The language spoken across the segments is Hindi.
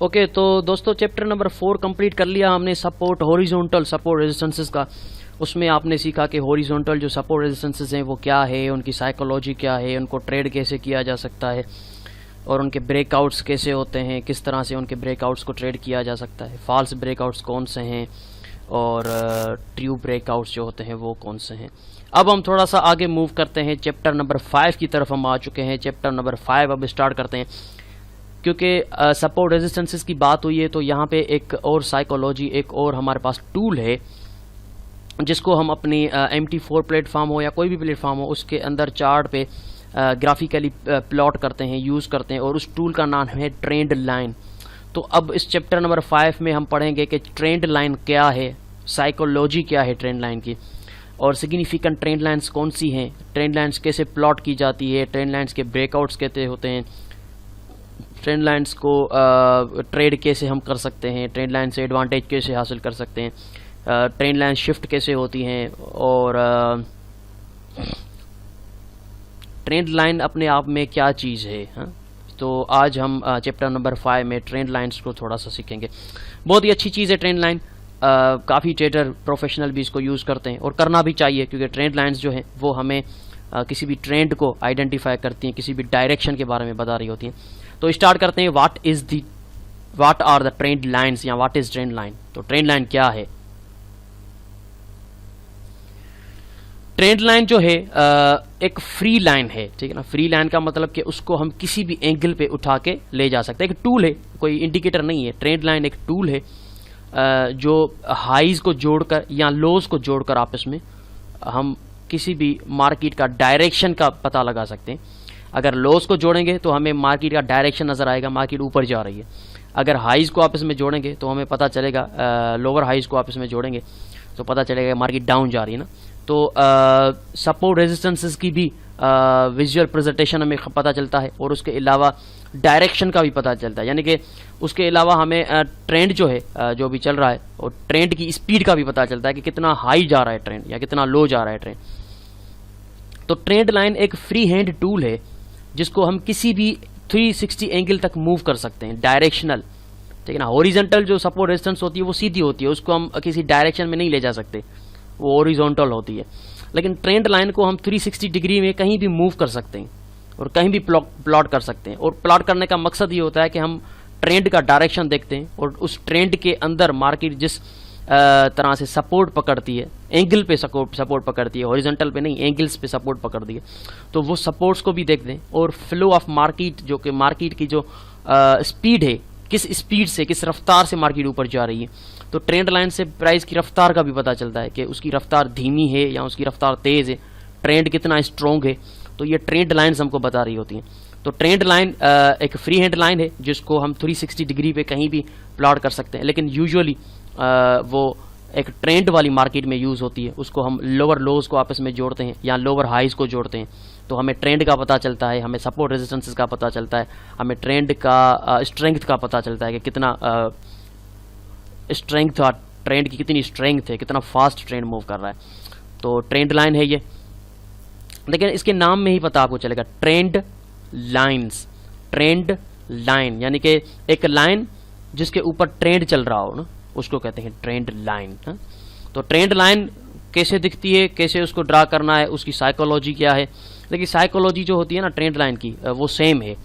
ओके तो दोस्तों चैप्टर नंबर 4 कंप्लीट कर लिया हमने सपोर्ट हॉरिजॉन्टल सपोर्ट रेजिस्टेंसेस का। उसमें आपने सीखा कि हॉरिजॉन्टल जो सपोर्ट रेजिस्टेंसेस हैं वो क्या है, उनकी साइकोलॉजी क्या है, उनको ट्रेड कैसे किया जा सकता है और उनके ब्रेकआउट्स कैसे होते हैं, किस तरह से उनके ब्रेकआउट्स को ट्रेड किया जा सकता है, फॉल्स ब्रेकआउट्स कौन से हैं और ट्रू ब्रेकआउट्स जो होते हैं वो कौन से हैं। अब हम थोड़ा सा आगे मूव करते हैं, चैप्टर नंबर 5 की तरफ हम आ चुके हैं। चैप्टर नंबर 5 अब स्टार्ट करते हैं, क्योंकि सपोर्ट रेजिस्टेंसेस की बात हुई है तो यहाँ पे एक और साइकोलॉजी, एक और हमारे पास टूल है जिसको हम अपनी MT4 प्लेटफॉर्म हो या कोई भी प्लेटफॉर्म हो उसके अंदर चार्ट पे ग्राफिकली प्लॉट करते हैं, यूज़ करते हैं, और उस टूल का नाम है ट्रेंड लाइन। तो अब इस चैप्टर नंबर 5 में हम पढ़ेंगे कि ट्रेंड लाइन क्या है, साइकोलॉजी क्या है ट्रेंड लाइन की, और सिग्निफिकेंट ट्रेंड लाइन्स कौन सी हैं, ट्रेंड लाइन्स कैसे प्लॉट की जाती है, ट्रेंड लाइन्स के ब्रेकआउट्स कैसे होते हैं, ट्रेंड लाइन्स को ट्रेड कैसे हम कर सकते हैं, ट्रेंड लाइन से एडवांटेज कैसे हासिल कर सकते हैं, ट्रेंड लाइन शिफ्ट कैसे होती हैं, और ट्रेंड लाइन अपने आप में क्या चीज़ है। हाँ? तो आज हम चैप्टर नंबर 5 में ट्रेंड लाइन्स को थोड़ा सा सीखेंगे। बहुत ही अच्छी चीज़ है ट्रेंड लाइन, काफ़ी ट्रेडर प्रोफेशनल भी इसको यूज़ करते हैं और करना भी चाहिए, क्योंकि ट्रेंड लाइन्स जो हैं वो हमें किसी भी ट्रेंड को आइडेंटिफाई करती हैं, किसी भी डायरेक्शन के बारे में बता रही होती हैं। तो स्टार्ट करते हैं, what are the trend lines या व्हाट इज ट्रेंड लाइन। तो ट्रेंड लाइन क्या है? ट्रेंड लाइन जो है एक फ्री लाइन है, ठीक है ना। फ्री लाइन का मतलब कि उसको हम किसी भी एंगल पे उठा के ले जा सकते हैं, एक टूल है, कोई इंडिकेटर नहीं है। ट्रेंड लाइन एक टूल है जो हाईज को जोड़कर या लोज को जोड़कर आपस में हम किसी भी मार्केट का डायरेक्शन का पता लगा सकते हैं। अगर लोज को जोड़ेंगे तो हमें मार्केट का डायरेक्शन नजर आएगा, मार्केट ऊपर जा रही है। अगर हाईज को आपस में जोड़ेंगे तो हमें पता चलेगा, लोअर हाईज को आपस में जोड़ेंगे तो पता चलेगा मार्केट डाउन जा रही है ना। तो सपोर्ट रेजिस्टेंसेस की भी विजुअल प्रेजेंटेशन हमें पता चलता है, और उसके अलावा डायरेक्शन का भी पता चलता है, यानी कि उसके अलावा हमें ट्रेंड जो है जो भी चल रहा है और ट्रेंड की स्पीड का भी पता चलता है कि कितना हाई जा रहा है ट्रेंड या कितना लो जा रहा है ट्रेंड। तो ट्रेंड लाइन एक फ्री हैंड टूल है जिसको हम किसी भी 360 एंगल तक मूव कर सकते हैं, डायरेक्शनल, ठीक है ना। हॉरिजॉन्टल जो सपोर्ट रेजिस्टेंस होती है वो सीधी होती है, उसको हम किसी डायरेक्शन में नहीं ले जा सकते, वो हॉरिजॉन्टल होती है। लेकिन ट्रेंड लाइन को हम 360 डिग्री में कहीं भी मूव कर सकते हैं और कहीं भी प्लॉट कर सकते हैं। और प्लॉट करने का मकसद ये होता है कि हम ट्रेंड का डायरेक्शन देखते हैं और उस ट्रेंड के अंदर मार्केट जिस तरह से सपोर्ट पकड़ती है, एंगल पे सपोर्ट पकड़ती है, हॉरिजॉन्टल पे नहीं, एंगल्स पे सपोर्ट पकड़ती है, तो वो सपोर्ट्स को भी देखते हैं। और फ्लो ऑफ मार्केट, जो कि मार्केट की जो स्पीड है, किस स्पीड से, किस रफ्तार से मार्केट ऊपर जा रही है। तो ट्रेंड लाइन से प्राइस की रफ्तार का भी पता चलता है कि उसकी रफ्तार धीमी है या उसकी रफ्तार तेज है, ट्रेंड कितना स्ट्रॉन्ग है। तो ये ट्रेंड लाइन्स हमको बता रही होती हैं। तो ट्रेंड लाइन एक फ्री हैंड लाइन है जिसको हम 360 डिग्री पे कहीं भी प्लॉट कर सकते हैं, लेकिन यूजुअली वो एक ट्रेंड वाली मार्केट में यूज़ होती है। उसको हम लोअर लोज को आपस में जोड़ते हैं या लोअर हाइज को जोड़ते हैं, तो हमें ट्रेंड का पता चलता है, हमें सपोर्ट रेजिस्टेंसेस का पता चलता है, हमें ट्रेंड का स्ट्रेंथ का पता चलता है कि कितना स्ट्रेंथ, ट्रेंड की कितनी स्ट्रेंथ है, कितना फास्ट ट्रेंड मूव कर रहा है। तो ट्रेंड लाइन है ये, लेकिन इसके नाम में ही पता आपको चलेगा, ट्रेंड लाइन्स। ट्रेंड लाइन यानी कि एक लाइन जिसके ऊपर ट्रेंड चल रहा हो ना, उसको कहते हैं ट्रेंड लाइन। तो ट्रेंड लाइन कैसे दिखती है, कैसे उसको ड्रा करना है, उसकी साइकोलॉजी क्या है। लेकिन साइकोलॉजी जो होती है ना ट्रेंड लाइन की, वो सेम है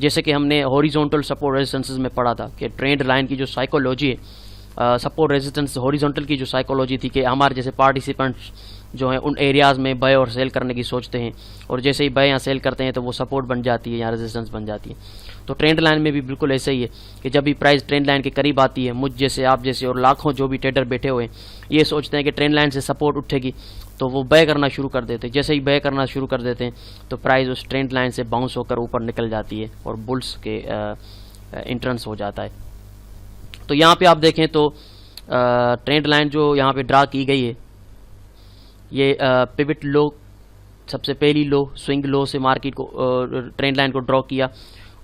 जैसे कि हमने हॉरिजॉन्टल सपोर्ट रेजिस्टेंसेस में पढ़ा था कि ट्रेंड लाइन की जो साइकोलॉजी है, सपोर्ट रेजिस्टेंस हॉरिजॉन्टल की जो साइकोलॉजी थी कि हमारे जैसे पार्टिसिपेंट्स जो हैं उन एरियाज़ में बाय और सेल करने की सोचते हैं, और जैसे ही बाय या सेल करते हैं तो वो सपोर्ट बन जाती है या रेजिस्टेंस बन जाती है। तो ट्रेंड लाइन में भी बिल्कुल ऐसे ही है कि जब भी प्राइस ट्रेंड लाइन के करीब आती है, मुझ जैसे, आप जैसे और लाखों जो भी ट्रेडर बैठे हुए हैं ये सोचते हैं कि ट्रेंड लाइन से सपोर्ट उठेगी, तो वो बाय करना शुरू कर देते हैं। जैसे ही बाय करना शुरू कर देते हैं तो प्राइस उस ट्रेंड लाइन से बाउंस होकर ऊपर निकल जाती है और बुल्स के एंट्रेंस हो जाता है। तो यहाँ पे आप देखें तो ट्रेंड लाइन जो यहाँ पे ड्रा की गई है, ये पिवट लो, सबसे पहली लो, स्विंग लो से मार्केट को ट्रेंड लाइन को ड्रॉ किया।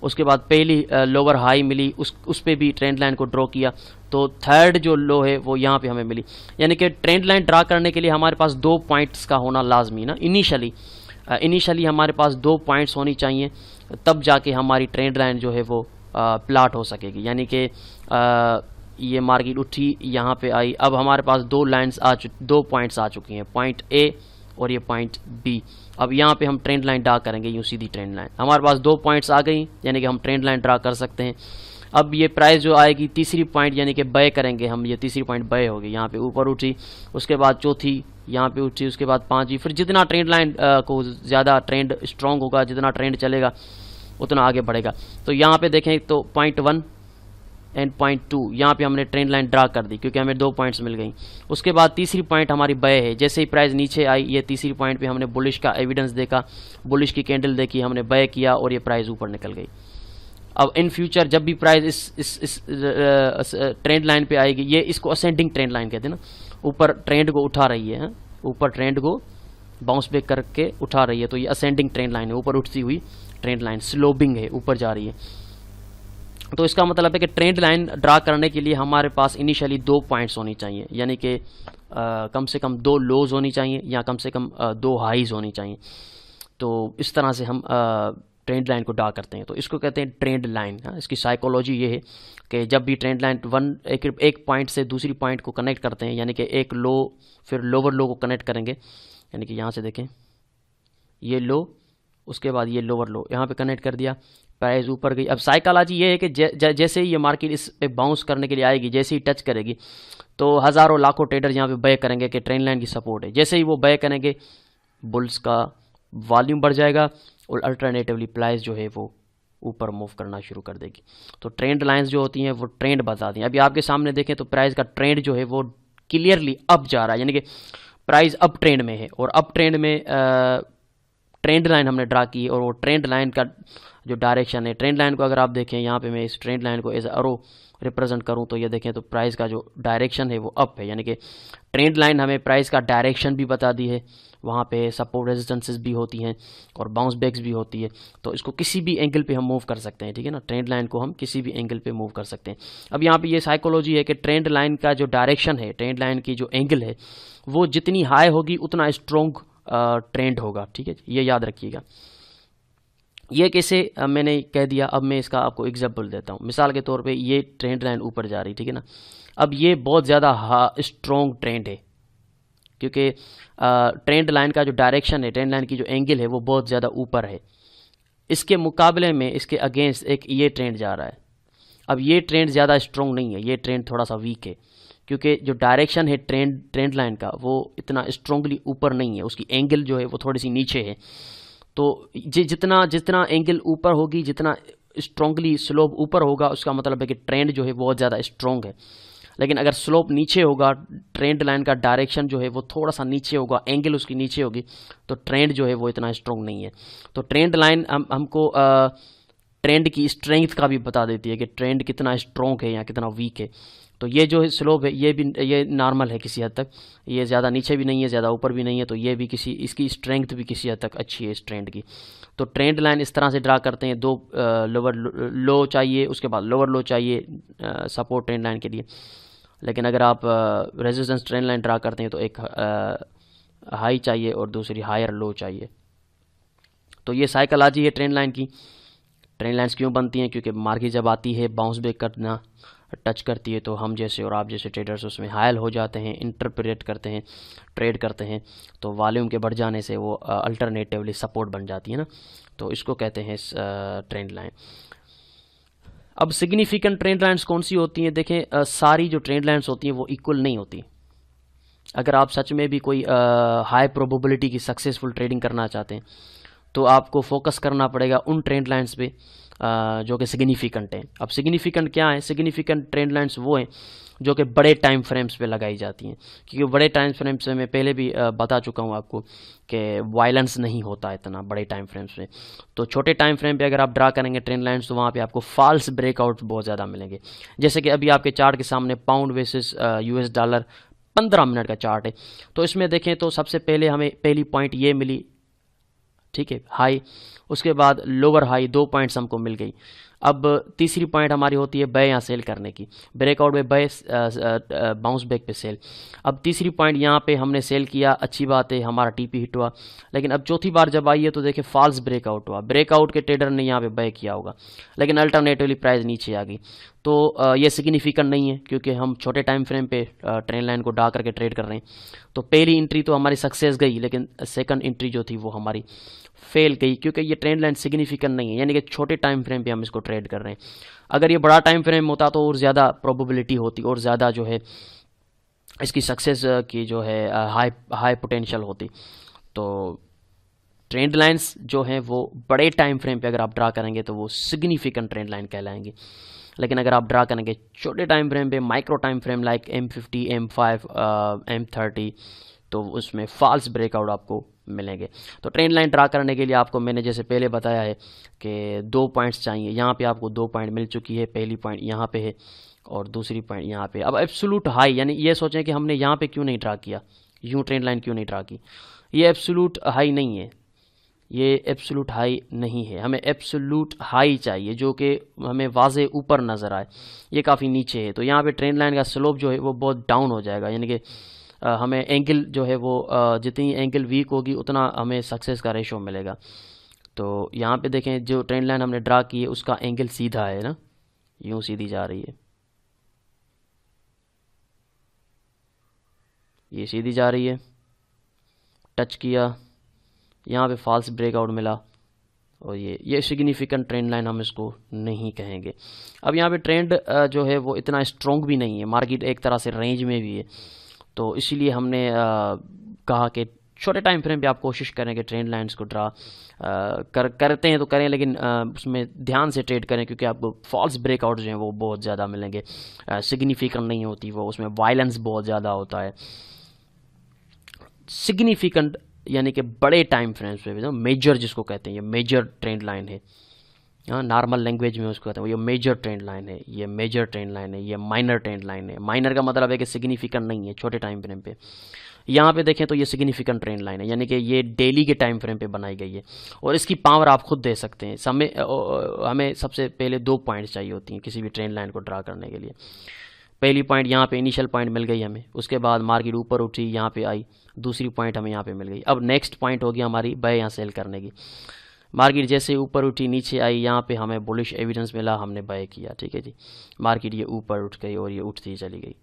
उसके बाद पहली लोअर हाई मिली, उस पे भी ट्रेंड लाइन को ड्रॉ किया। तो थर्ड जो लो है वो यहाँ पे हमें मिली, यानी कि ट्रेंड लाइन ड्रा करने के लिए हमारे पास 2 पॉइंट्स का होना लाजमी ना। इनिशियली हमारे पास 2 पॉइंट्स होनी चाहिए, तब जाके हमारी ट्रेंड लाइन जो है वो प्लाट हो सकेगी। यानी कि ये मार्केट उठी, यहाँ पे आई, अब हमारे पास दो लाइंस दो पॉइंट्स आ चुकी हैं, पॉइंट ए और ये पॉइंट बी। अब यहाँ पे हम ट्रेंड लाइन ड्रा करेंगे, यूँ सीधी ट्रेंड लाइन। हमारे पास दो पॉइंट्स आ गई, यानी कि हम ट्रेंड लाइन ड्रा कर सकते हैं। अब ये प्राइस जो आएगी तीसरी पॉइंट, यानी कि बाय करेंगे हम, ये तीसरी पॉइंट बाय होगी, यहाँ पे ऊपर उठी, उसके बाद चौथी यहाँ पे उठी, उसके बाद पाँचवीं। फिर जितना ट्रेंड लाइन को ज़्यादा ट्रेंड स्ट्रॉन्ग होगा, जितना ट्रेंड चलेगा उतना आगे बढ़ेगा। तो यहाँ पे देखें तो पॉइंट 1 एंड पॉइंट 2 यहाँ पे हमने ट्रेंड लाइन ड्रा कर दी, क्योंकि हमें दो पॉइंट्स मिल गई। उसके बाद तीसरी पॉइंट हमारी बाय है, जैसे ही प्राइस नीचे आई, ये तीसरी पॉइंट पे हमने बुलिश का एविडेंस देखा, बुलिश की कैंडल देखी, हमने बाय किया और ये प्राइस ऊपर निकल गई। अब इन फ्यूचर जब भी प्राइस इस ट्रेंड लाइन पे आएगी, ये इसको असेंडिंग ट्रेंड लाइन कहते हैं ना, ऊपर ट्रेंड को उठा रही है, ऊपर ट्रेंड को बाउंस बैक करके उठा रही है, तो ये असेंडिंग ट्रेंड लाइन है, ऊपर उठती हुई ट्रेंड लाइन, स्लोपिंग है, ऊपर जा रही है। तो इसका मतलब है कि ट्रेंड लाइन ड्रा करने के लिए हमारे पास इनिशियली दो पॉइंट्स होनी चाहिए, यानी कि कम से कम दो लोज होनी चाहिए या कम से कम दो हाईज होनी चाहिए। तो इस तरह से हम ट्रेंड लाइन को ड्रा करते हैं। तो इसको कहते हैं ट्रेंड लाइन। इसकी साइकोलॉजी ये है कि जब भी ट्रेंड लाइन एक पॉइंट से दूसरी पॉइंट को कनेक्ट करते हैं, यानी कि एक लो फिर लोअर लो को कनेक्ट करेंगे, यानी कि यहाँ से देखें ये लो, उसके बाद ये लोअर लो, यहाँ पे कनेक्ट कर दिया, प्राइस ऊपर गई। अब साइकोलॉजी ये है कि जैसे ही ये मार्केट इस पे बाउंस करने के लिए आएगी, जैसे ही टच करेगी तो हज़ारों लाखों ट्रेडर यहाँ पे बाय करेंगे कि ट्रेंड लाइन की सपोर्ट है। जैसे ही वो बाय करेंगे, बुल्स का वॉल्यूम बढ़ जाएगा और अल्टरनेटिवली प्राइस जो है वो ऊपर मूव करना शुरू कर देगी। तो ट्रेंड लाइंस जो होती हैं वो ट्रेंड बताती हैं। अभी आपके सामने देखें तो प्राइस का ट्रेंड जो है वो क्लियरली अप जा रहा है, यानी कि प्राइस अप ट्रेंड में है, और अप ट्रेंड में ट्रेंड लाइन हमने ड्रा की, और वो ट्रेंड लाइन का जो डायरेक्शन है, ट्रेंड लाइन को अगर आप देखें, यहाँ पे मैं इस ट्रेंड लाइन को एज अरो रिप्रेजेंट करूँ तो ये देखें तो प्राइस का जो डायरेक्शन है वो अप है, यानी कि ट्रेंड लाइन हमें प्राइस का डायरेक्शन भी बता दी है। वहाँ पे सपोर्ट रेजिस्टेंसेस भी होती हैं और बाउंस बैक्स भी होती है, तो इसको किसी भी एंगल पे हम मूव कर सकते हैं, ठीक है ना। ट्रेंड लाइन को हम किसी भी एंगल पे मूव कर सकते हैं। अब यहाँ पे ये साइकोलॉजी है कि ट्रेंड लाइन का जो डायरेक्शन है, ट्रेंड लाइन की जो एंगल है, वो जितनी हाई होगी उतना स्ट्रॉन्ग ट्रेंड होगा, ठीक है, ये याद रखिएगा। ये कैसे मैंने कह दिया, अब मैं इसका आपको एग्जाम्पल देता हूँ। मिसाल के तौर पे ये ट्रेंड लाइन ऊपर जा रही, ठीक है ना। अब ये बहुत ज़्यादा स्ट्रॉन्ग ट्रेंड है, क्योंकि ट्रेंड लाइन का जो डायरेक्शन है, ट्रेंड लाइन की जो एंगल है वो बहुत ज़्यादा ऊपर है। इसके मुकाबले में इसके अगेंस्ट एक ये ट्रेंड जा रहा है। अब ये ट्रेंड ज़्यादा स्ट्रॉन्ग नहीं है, ये ट्रेंड थोड़ा सा वीक है, क्योंकि जो डायरेक्शन है ट्रेंड लाइन का वो इतना स्ट्रॉन्गली ऊपर नहीं है, उसकी एंगल जो है वो थोड़ी सी नीचे है। तो जितना एंगल ऊपर होगी, जितना स्ट्रॉन्गली स्लोप ऊपर होगा, उसका मतलब है कि ट्रेंड जो है बहुत ज़्यादा स्ट्रॉन्ग है। लेकिन अगर स्लोप नीचे होगा, ट्रेंड लाइन का डायरेक्शन जो है वो थोड़ा सा नीचे होगा, एंगल उसकी नीचे होगी, तो ट्रेंड जो है वो इतना स्ट्रॉन्ग नहीं है। तो ट्रेंड लाइन हमको ट्रेंड की स्ट्रेंथ का भी बता देती है कि ट्रेंड कितना स्ट्रॉन्ग है या कितना वीक है। तो ये जो स्लोप है ये नॉर्मल है किसी हद तक, ये ज़्यादा नीचे भी नहीं है, ज़्यादा ऊपर भी नहीं है, तो ये भी इसकी स्ट्रेंथ भी किसी हद तक अच्छी है इस ट्रेंड की। तो ट्रेंड लाइन इस तरह से ड्रा करते हैं, दो लोअर लो चाहिए, उसके बाद लोअर लो चाहिए सपोर्ट ट्रेंड लाइन के लिए। लेकिन अगर आप रेजिस्टेंस ट्रेंड लाइन ड्रा करते हैं तो एक हाई चाहिए और दूसरी हायर लो चाहिए। तो ये साइकोलॉजी है ट्रेंड लाइन की। ट्रेंड लाइन्स क्यों बनती हैं? क्योंकि मार्केट जब आती है बाउंस बैक करना टच करती है, तो हम जैसे और आप जैसे ट्रेडर्स उसमें हायल हो जाते हैं, इंटरप्रेट करते हैं, ट्रेड करते हैं, तो वॉल्यूम के बढ़ जाने से वो अल्टरनेटिवली सपोर्ट बन जाती है ना। तो इसको कहते हैं ट्रेंड लाइन। अब सिग्निफिकेंट ट्रेंड लाइन्स कौन सी होती हैं? देखें, सारी जो ट्रेंड लाइन्स होती हैं वो इक्वल नहीं होती। अगर आप सच में भी कोई हाई प्रोबेबिलिटी की सक्सेसफुल ट्रेडिंग करना चाहते हैं तो आपको फोकस करना पड़ेगा उन ट्रेंड लाइन्स पे जो कि सिग्निफिकेंट हैं। अब सिग्निफिकेंट क्या है? सिग्निफिकेंट ट्रेंड लाइन्स वो हैं जो कि बड़े टाइम फ्रेम्स पे लगाई जाती हैं, क्योंकि बड़े टाइम फ्रेम्स में मैं पहले भी बता चुका हूँ आपको कि वायलेंस नहीं होता इतना बड़े टाइम फ्रेम्स में। तो छोटे टाइम फ्रेम पे अगर आप ड्रा करेंगे ट्रेंड लाइन्स तो वहाँ पे आपको फॉल्स ब्रेकआउट बहुत ज़्यादा मिलेंगे। जैसे कि अभी आपके चार्ट के सामने pound versus US dollar 15 minute का चार्ट है। तो इसमें देखें तो सबसे पहले हमें पहली पॉइंट ये मिली, ठीक है, हाई, उसके बाद लोअर हाई, 2 पॉइंट्स हमको मिल गई। अब तीसरी पॉइंट हमारी होती है बाय या सेल करने की, ब्रेकआउट में बाय, बाउंस बैक पे सेल। अब तीसरी पॉइंट यहाँ पे हमने सेल किया, अच्छी बात है, हमारा टीपी हिट हुआ, लेकिन अब चौथी बार जब आई है तो देखिए फॉल्स ब्रेकआउट हुआ, ब्रेकआउट के ट्रेडर ने यहाँ पे बाय किया होगा, लेकिन अल्टरनेटिवली प्राइस नीचे आ गई। तो ये सिग्निफिकेंट नहीं है क्योंकि हम छोटे टाइम फ्रेम पे ट्रेंड लाइन को ड्रा करके ट्रेड कर रहे हैं। तो पहली एंट्री तो हमारी सक्सेस गई, लेकिन सेकंड एंट्री जो थी वो हमारी फेल गई क्योंकि ये ट्रेंड लाइन सिग्निफिकेंट नहीं है, यानी कि छोटे टाइम फ्रेम पे हम इसको ट्रेड कर रहे हैं। अगर ये बड़ा टाइम फ्रेम होता तो और ज़्यादा प्रोबेबिलिटी होती और ज़्यादा जो है इसकी सक्सेस की जो है हाई पोटेंशियल होती। तो ट्रेंड लाइंस जो हैं वो बड़े टाइम फ्रेम पे अगर आप ड्रा करेंगे तो वो सिग्निफिकेंट ट्रेंड लाइन कहलाएंगी, लेकिन अगर आप ड्रा करेंगे छोटे टाइम फ्रेम पे, micro time frame like M50, M5, M30, तो उसमें फॉल्स ब्रेकआउट आपको मिलेंगे। तो ट्रेंड लाइन ड्रा करने के लिए आपको मैंने जैसे पहले बताया है कि 2 पॉइंट्स चाहिए। यहाँ पे आपको 2 पॉइंट मिल चुकी है, पहली पॉइंट यहाँ पे है और दूसरी पॉइंट यहाँ पे। अब एब्सोल्यूट हाई, यानी ये सोचें कि हमने यहाँ पे क्यों नहीं ड्रा किया, यूँ ट्रेंड लाइन क्यों नहीं ड्रा की, ये एब्सोल्यूट हाई नहीं है, ये एब्सोल्यूट हाई नहीं है, हमें एब्सोल्यूट हाई चाहिए जो कि हमें वाजे ऊपर नज़र आए, ये काफ़ी नीचे है। तो यहाँ पे ट्रेंड लाइन का स्लोप जो है वो बहुत डाउन हो जाएगा, यानी कि हमें एंगल जो है वो जितनी एंगल वीक होगी उतना हमें सक्सेस का रेशो मिलेगा। तो यहाँ पे देखें जो ट्रेंड लाइन हमने ड्रा की है उसका एंगल सीधा है ना, यूँ सीधी जा रही है, ये सीधी जा रही है, टच किया, यहाँ पे फॉल्स ब्रेकआउट मिला और ये सिग्निफिकेंट ट्रेंड लाइन हम इसको नहीं कहेंगे। अब यहाँ पे ट्रेंड जो है वो इतना स्ट्रॉन्ग भी नहीं है, मार्केट एक तरह से रेंज में भी है, तो इसीलिए हमने कहा कि छोटे टाइम फ्रेम पे आप कोशिश करें कि ट्रेंड लाइंस को ड्रा करते हैं तो करें, लेकिन उसमें ध्यान से ट्रेड करें क्योंकि आपको फॉल्स ब्रेकआउट जो हैं वो बहुत ज़्यादा मिलेंगे, सिग्निफिकेंट नहीं होती वो, उसमें वायलेंस बहुत ज़्यादा होता है। सिग्निफिकेंट यानी कि बड़े टाइम फ्रेम्स पे भी, मेजर जिसको कहते हैं, ये मेजर ट्रेंड लाइन है, हाँ नॉर्मल लैंग्वेज में उसको कहते हैं, ये मेजर ट्रेंड लाइन है, ये मेजर ट्रेंड लाइन है, ये माइनर ट्रेंड लाइन है। माइनर का मतलब है कि सिग्निफिकेंट नहीं है छोटे टाइम फ्रेम पे। यहाँ पे देखें तो ये सिग्निफिकेंट ट्रेंड लाइन है, यानी कि ये डेली के टाइम फ्रेम पे बनाई गई है और इसकी पावर आप खुद दे सकते हैं। हमें सबसे पहले 2 पॉइंट्स चाहिए होती हैं किसी भी ट्रेंड लाइन को ड्रा करने के लिए। पहली पॉइंट यहाँ पे इनिशियल पॉइंट मिल गई हमें, उसके बाद मार्केट ऊपर उठी, यहाँ पे आई, दूसरी पॉइंट हमें यहाँ पे मिल गई। अब नेक्स्ट पॉइंट होगी हमारी बाय या सेल करने की। मार्केट जैसे ऊपर उठी, नीचे आई, यहाँ पे हमें बुलिश एविडेंस मिला, हमने बाय किया, ठीक है जी। मार्केट ये ऊपर उठ गई और ये उठती चली गई।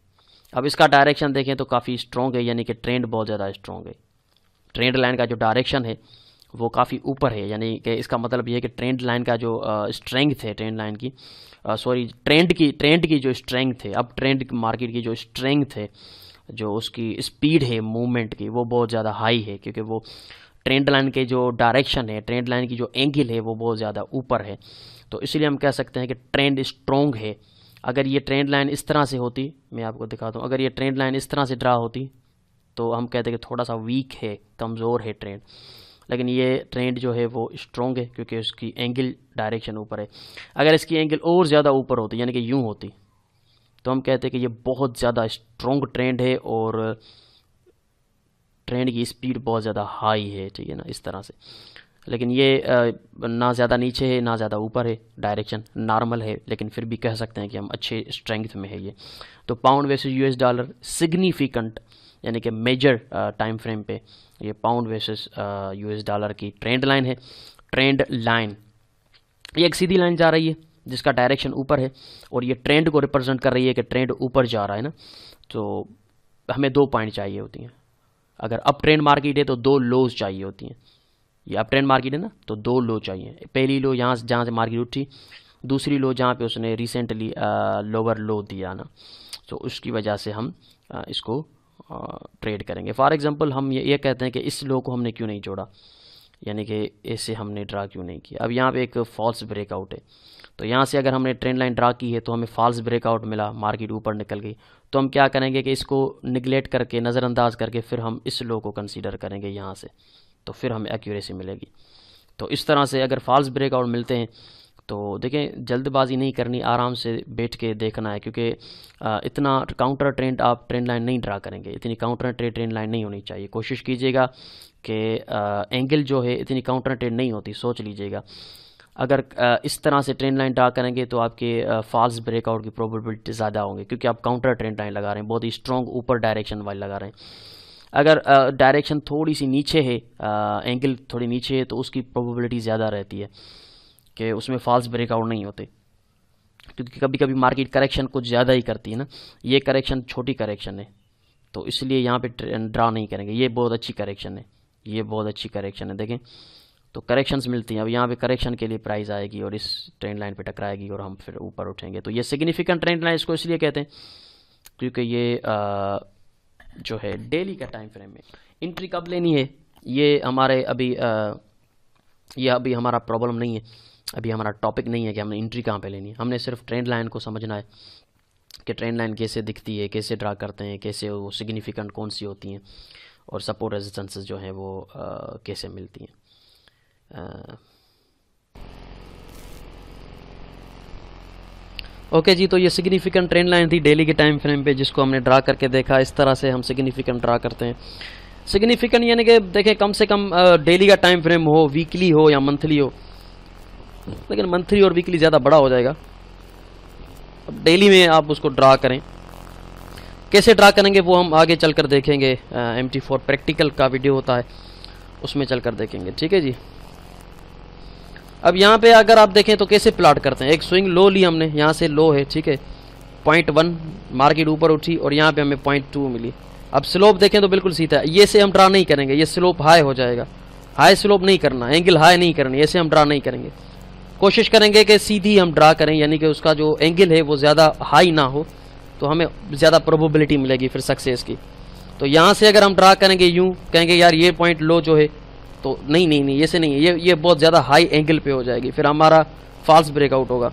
अब इसका डायरेक्शन देखें तो काफ़ी स्ट्रॉन्ग है, यानी कि ट्रेंड बहुत ज़्यादा स्ट्रॉन्ग है। ट्रेंड लाइन का जो डायरेक्शन है वो काफ़ी ऊपर है, यानी कि इसका मतलब ये है कि ट्रेंड लाइन का जो स्ट्रेंथ है, ट्रेंड लाइन की ट्रेंड की जो स्ट्रेंथ है, अब ट्रेंड मार्केट की जो स्ट्रेंथ है, जो उसकी स्पीड है मूवमेंट की, वो बहुत ज़्यादा हाई है क्योंकि वो ट्रेंड लाइन के जो डायरेक्शन है, ट्रेंड लाइन की जो एंगल है वो बहुत ज़्यादा ऊपर है। तो इसलिए हम कह सकते हैं कि ट्रेंड स्ट्रॉन्ग है। अगर ये ट्रेंड लाइन इस तरह से होती, मैं आपको दिखाता हूँ, अगर ये ट्रेंड लाइन इस तरह से ड्रा होती तो हम कहते हैं कि थोड़ा सा वीक है, कमज़ोर है ट्रेंड, लेकिन ये ट्रेंड जो है वो स्ट्रॉन्ग है क्योंकि उसकी एंगल डायरेक्शन ऊपर है। अगर इसकी एंगल और ज़्यादा ऊपर होती, यानी कि यूँ होती, तो हम कहते हैं कि ये बहुत ज़्यादा स्ट्रॉन्ग ट्रेंड है और ट्रेंड की स्पीड बहुत ज़्यादा हाई है, ठीक है ना, इस तरह से। लेकिन ये ना ज़्यादा नीचे है ना ज़्यादा ऊपर है, डायरेक्शन नॉर्मल है, लेकिन फिर भी कह सकते हैं कि हम अच्छे स्ट्रेंथ में है ये। तो pound versus US dollar significant यानी कि मेजर टाइम फ्रेम पे ये पाउंड वर्सेस यूएस डॉलर की ट्रेंड लाइन है। ट्रेंड लाइन ये एक सीधी लाइन जा रही है जिसका डायरेक्शन ऊपर है और ये ट्रेंड को रिप्रेजेंट कर रही है कि ट्रेंड ऊपर जा रहा है ना। तो हमें 2 पॉइंट चाहिए होती हैं। अगर अप ट्रेंड मार्केट है तो 2 लोज चाहिए होती हैं। ये अप ट्रेंड मार्केट है ना, तो 2 लो चाहिए। पहली लो यहाँ से जहाँ से मार्केट उठी, दूसरी लो जहाँ पे उसने रिसेंटली लोअर लो दिया ना, तो उसकी वजह से हम इसको ट्रेड करेंगे। फॉर एग्जांपल हम ये कहते हैं कि इस लो को हमने क्यों नहीं जोड़ा, यानी कि इसे हमने ड्रा क्यों नहीं किया। अब यहाँ पे एक फॉल्स ब्रेकआउट है, तो यहाँ से अगर हमने ट्रेंड लाइन ड्रा की है तो हमें फॉल्स ब्रेकआउट मिला, मार्केट ऊपर निकल गई, तो हम क्या करेंगे कि इसको निगलेक्ट करके, नज़रअंदाज करके फिर हम इस लो को कंसीडर करेंगे यहाँ से, तो फिर हमें एक्यूरेसी मिलेगी। तो इस तरह से अगर फॉल्स ब्रेकआउट मिलते हैं तो देखें, जल्दबाजी नहीं करनी, आराम से बैठ के देखना है, क्योंकि इतना काउंटर ट्रेंड आप ट्रेंड लाइन नहीं ड्रा करेंगे, इतनी काउंटर ट्रेंड लाइन नहीं होनी चाहिए। कोशिश कीजिएगा कि एंगल जो है इतनी काउंटर ट्रेंड नहीं होती, सोच लीजिएगा। अगर इस तरह से ट्रेंड लाइन ड्रा करेंगे तो आपके फॉल्स ब्रेकआउट की प्रोबेबिलिटी ज़्यादा होंगी, क्योंकि आप काउंटर ट्रेंड लाइन लगा रहे हैं, बहुत ही स्ट्रॉन्ग ऊपर डायरेक्शन वाली लगा रहे हैं। अगर डायरेक्शन थोड़ी सी नीचे है, एंगल थोड़ी नीचे है, तो उसकी प्रोबेबिलिटी ज़्यादा रहती है कि उसमें फॉल्स ब्रेकआउट नहीं होते, क्योंकि कभी कभी मार्केट करेक्शन कुछ ज़्यादा ही करती है ना। ये करेक्शन छोटी करेक्शन है, तो इसलिए यहाँ पे ड्रा नहीं करेंगे। ये बहुत अच्छी करेक्शन है, ये बहुत अच्छी करेक्शन है, देखें तो करेक्शंस मिलती हैं। अब यहाँ पे करेक्शन के लिए प्राइस आएगी और इस ट्रेंड लाइन पे टकराएगी और हम फिर ऊपर उठेंगे। तो ये सिग्निफिकेंट ट्रेंड लाइन इसको इसलिए कहते हैं क्योंकि ये जो है डेली का टाइम फ्रेम में एंट्री कब लेनी है, ये हमारे अभी ये अभी हमारा प्रॉब्लम नहीं है, अभी हमारा टॉपिक नहीं है कि हमने एंट्री कहाँ पे लेनी है। हमने सिर्फ ट्रेंड लाइन को समझना है कि ट्रेंड लाइन कैसे दिखती है, कैसे ड्रा करते हैं, कैसे वो सिग्निफिकेंट कौन सी होती हैं, और सपोर्ट रेजिस्टेंसेस जो हैं वो कैसे मिलती हैं। ओके जी, तो ये सिग्निफिकेंट ट्रेंड लाइन थी डेली के टाइम फ्रेम पे, जिसको हमने ड्रा करके देखा। इस तरह से हम सिग्निफिकेंट ड्रा करते हैं। सिग्निफिकेंट यानी कि देखें कम से कम डेली का टाइम फ्रेम हो, वीकली हो या मंथली हो, लेकिन मंथली और वीकली ज़्यादा बड़ा हो जाएगा। अब डेली में आप उसको ड्रा करें, कैसे ड्रा करेंगे वो हम आगे चलकर देखेंगे। MT4 प्रैक्टिकल का वीडियो होता है, उसमें चलकर देखेंगे, ठीक है जी। अब यहाँ पे अगर आप देखें तो कैसे प्लॉट करते हैं। एक स्विंग लो ली हमने, यहाँ से लो है, ठीक है, 0.1 मार्केट ऊपर उठी और यहाँ पे हमें 0.2 मिली। अब स्लोप देखें तो बिल्कुल सीधा है, ये से हम ड्रा नहीं करेंगे, ये स्लोप हाई हो जाएगा। हाई स्लोप नहीं करना, एंगल हाई नहीं करनी, ऐसे हम ड्रा नहीं करेंगे। कोशिश करेंगे कि सीधी हम ड्रा करें, यानी कि उसका जो एंगल है वो ज़्यादा हाई ना हो, तो हमें ज़्यादा प्रोबेबिलिटी मिलेगी फिर सक्सेस की। तो यहाँ से अगर हम ड्रा करेंगे यूँ, कहेंगे यार ये पॉइंट लो जो है, तो नहीं ऐसे नहीं है, ये बहुत ज़्यादा हाई एंगल पे हो जाएगी, फिर हमारा फॉल्स ब्रेकआउट होगा।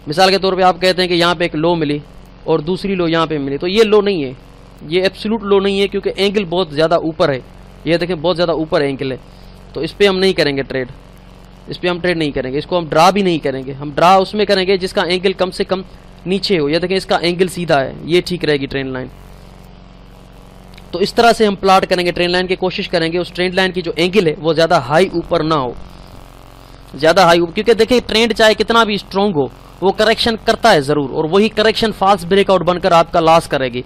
मिसाल के तौर पे आप कहते हैं कि यहाँ पे एक लो मिली और दूसरी लो यहाँ पे मिली, तो ये लो नहीं है, ये एब्सोल्यूट लो नहीं है, क्योंकि एंगल बहुत ज़्यादा ऊपर है। ये देखें बहुत ज़्यादा ऊपर एंगल है, तो इस पर हम नहीं करेंगे ट्रेड, इस पर हम ट्रेड नहीं करेंगे, इसको हम ड्रा भी नहीं करेंगे। हम ड्रा उसमें करेंगे जिसका एंगल कम से कम नीचे हो। ये देखें इसका एंगल सीधा है, ये ठीक रहेगी ट्रेंड लाइन। तो इस तरह से हम प्लॉट करेंगे ट्रेंड लाइन की, कोशिश करेंगे उस ट्रेंड लाइन की जो एंगल है वो ज़्यादा हाई ऊपर ना हो, ज़्यादा हाई, क्योंकि देखिए ट्रेंड चाहे कितना भी स्ट्रॉन्ग हो वो करेक्शन करता है ज़रूर, और वही करेक्शन फॉल्स ब्रेकआउट बनकर आपका लॉस करेगी,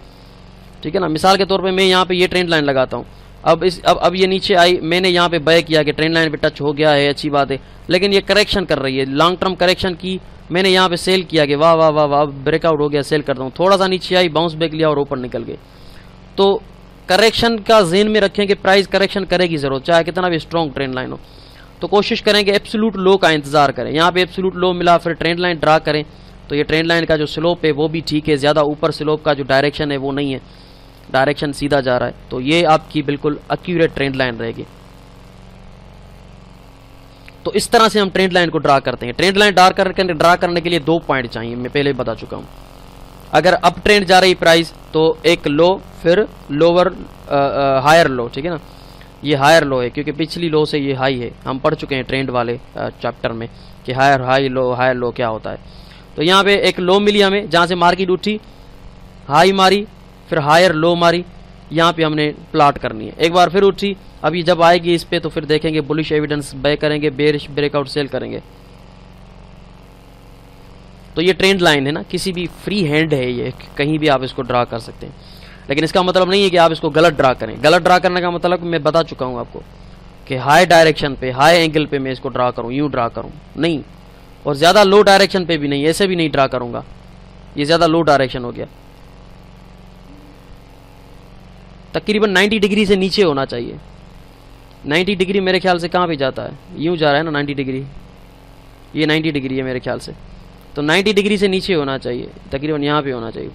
ठीक है ना। मिसाल के तौर पे मैं यहाँ पे ये ट्रेंड लाइन लगाता हूँ, अब ये नीचे आई, मैंने यहाँ पे बाय किया कि ट्रेंड लाइन पे टच हो गया है, अच्छी बात है, लेकिन ये करेक्शन कर रही है, लॉन्ग टर्म करेक्शन की। मैंने यहाँ पे सेल किया कि वाह वाह वाह वाह ब्रेकआउट हो गया, सेल करता हूँ, थोड़ा सा नीचे आई, बाउंस बैक लिया और ऊपर निकल गए। तो करेक्शन का ज़हन में रखें कि प्राइस करेक्शन करेगी ज़रूर, चाहे कितना भी स्ट्रॉन्ग ट्रेंड लाइन हो। तो कोशिश करेंगे एब्सोल्यूट लो का इंतजार करें। यहाँ पे एब्सोल्यूट लो मिला, फिर ट्रेंड लाइन ड्रा करें, तो ये ट्रेंड लाइन का जो स्लोप है वो भी ठीक है, ज़्यादा ऊपर स्लोप का जो डायरेक्शन है वो नहीं है, डायरेक्शन सीधा जा रहा है, तो ये आपकी बिल्कुल एक्यूरेट ट्रेंड लाइन रहेगी। तो इस तरह से हम ट्रेंड लाइन को ड्रा करते हैं। ट्रेंड लाइन ड्रा करने के लिए 2 पॉइंट चाहिए, मैं पहले ही बता चुका हूँ। अगर अप ट्रेंड जा रही प्राइस तो एक लो, फिर लोअर हायर लो, ठीक है ना। ये हायर लो है क्योंकि पिछली लो से ये हाई है, हम पढ़ चुके हैं ट्रेंड वाले चैप्टर में कि हायर लो क्या होता है। तो यहाँ पे एक लो मिली हमें, जहाँ से मार्केट उठी, हाई मारी, फिर हायर लो मारी, यहाँ पे हमने प्लॉट करनी है। एक बार फिर उठी, अभी जब आएगी इस पे तो फिर देखेंगे बुलिश एविडेंस बाय करेंगे, बेरिश ब्रेकआउट सेल करेंगे। तो ये ट्रेंड लाइन है ना, किसी भी फ्री हैंड है ये, कहीं भी आप इसको ड्रा कर सकते हैं, लेकिन इसका मतलब नहीं है कि आप इसको गलत ड्रा करें। गलत ड्रा करने का मतलब मैं बता चुका हूँ आपको कि हाई डायरेक्शन पे, हाई एंगल पे मैं इसको ड्रा करूँ, यूँ ड्रा करूँ नहीं, और ज़्यादा लो डायरेक्शन पे भी नहीं, ऐसे भी नहीं ड्रा करूँगा, ये ज़्यादा लो डायरेक्शन हो गया। तकरीबन 90 डिग्री से नीचे होना चाहिए। 90 डिग्री मेरे ख्याल से कहाँ पे जाता है, यूँ जा रहा है ना 90 डिग्री, ये 90 डिग्री है मेरे ख्याल से, तो 90 डिग्री से नीचे होना चाहिए, तकरीबन यहाँ पे होना चाहिए।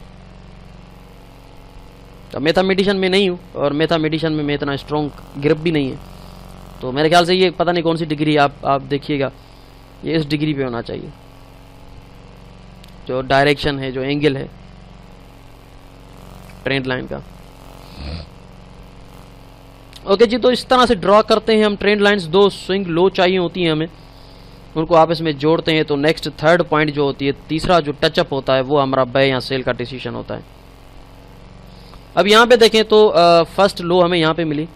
तो मैथमेटिशियन में नहीं हूँ, और मैथमेटिशियन में मैं इतना स्ट्रॉन्ग ग्रिप भी नहीं है, तो मेरे ख्याल से ये पता नहीं कौन सी डिग्री, आप देखिएगा, ये इस डिग्री पे होना चाहिए जो डायरेक्शन है, जो एंगल है ट्रेंड लाइन का। ओके जी, तो इस तरह से ड्रॉ करते हैं हम ट्रेंड लाइंस। 2 स्विंग लो चाहिए होती हैं हमें, उनको आपस में जोड़ते हैं, तो नेक्स्ट थर्ड पॉइंट जो होती है, तीसरा जो टचअप होता है, वो हमारा बाय या सेल का डिसीजन होता है। अब यहाँ पे देखें तो फर्स्ट लो हमें यहाँ पे मिली,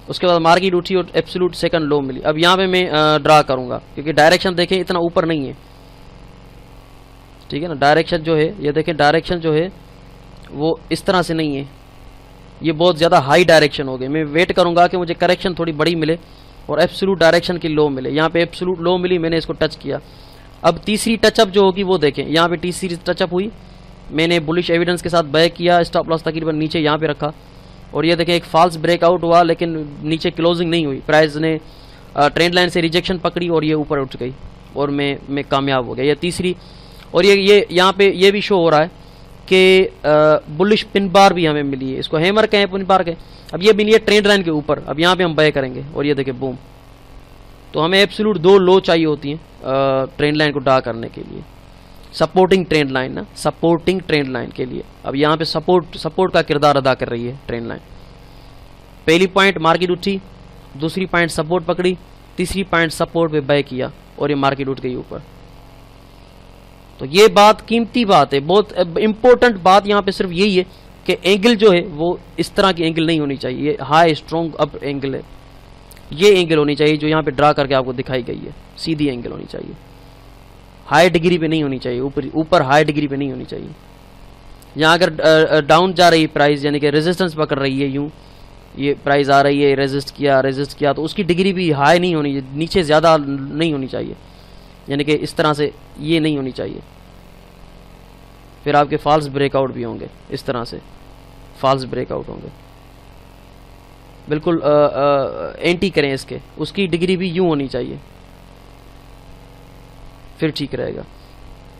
उसके बाद मार्केट उठी और एब्सोल्यूट सेकंड लो मिली। अब यहाँ पे मैं ड्रा करूंगा क्योंकि डायरेक्शन देखें इतना ऊपर नहीं है, ठीक है ना। डायरेक्शन जो है ये देखें, डायरेक्शन जो है वो इस तरह से नहीं है, ये बहुत ज़्यादा हाई डायरेक्शन हो गई। मैं वेट करूंगा कि मुझे करेक्शन थोड़ी बड़ी मिले और एब्सोल्यूट डायरेक्शन की लो मिले। यहाँ पे एब्सोल्यूट लो मिली, मैंने इसको टच किया। अब तीसरी टचअप जो होगी वो देखें, यहाँ पे तीसरी टचअप हुई, मैंने बुलिश एविडेंस के साथ बैक किया, स्टॉप लॉस तकरीबन नीचे यहाँ पे रखा और ये देखें एक फॉल्स ब्रेकआउट हुआ लेकिन नीचे क्लोजिंग नहीं हुई। प्राइस ने ट्रेंड लाइन से रिजेक्शन पकड़ी और ये ऊपर उठ गई और मैं कामयाब हो गया। ये तीसरी, और ये यहाँ पे ये भी शो हो रहा है कि बुलिश पिन बार भी हमें मिली है, इसको हैमर कहें पिन बार कहें। अब ये मिली है ट्रेंड लाइन के ऊपर, अब यहाँ पे हम बाय करेंगे और ये देखें बूम। तो हमें एब्सोल्यूट 2 लो चाहिए होती हैं ट्रेंड लाइन को ड्रा करने के लिए, सपोर्टिंग ट्रेंड लाइन ना, सपोर्टिंग ट्रेंड लाइन के लिए। अब यहाँ पे सपोर्ट का किरदार अदा कर रही है ट्रेंड लाइन। पहली पॉइंट मार्केट उठी, दूसरी पॉइंट सपोर्ट पकड़ी, तीसरी पॉइंट सपोर्ट पे बाय किया और ये मार्केट उठ गई ऊपर। तो ये बात कीमती बात है, बहुत इंपॉर्टेंट बात यहाँ पे सिर्फ यही है कि एंगल जो है वो इस तरह की एंगल नहीं होनी चाहिए, ये हाई स्ट्रॉन्ग अप एंगल है, ये एंगल होनी चाहिए जो यहाँ पे ड्रा करके आपको दिखाई गई है, सीधी एंगल होनी चाहिए, हाई डिग्री पे नहीं होनी चाहिए, ऊपर हाई डिग्री पे नहीं होनी चाहिए। यहाँ अगर डाउन जा रही है प्राइस, यानी कि रेजिस्टेंस पकड़ रही है, यूं ये प्राइस आ रही है, रेजिस्ट किया तो उसकी डिग्री भी हाई नहीं होनी, नीचे ज़्यादा नहीं होनी चाहिए, यानी कि इस तरह से ये नहीं होनी चाहिए। फिर आपके फॉल्स ब्रेकआउट भी होंगे, इस तरह से फॉल्स ब्रेकआउट होंगे, बिल्कुल एंटी करें इसके, उसकी डिग्री भी यूं होनी चाहिए, फिर ठीक रहेगा।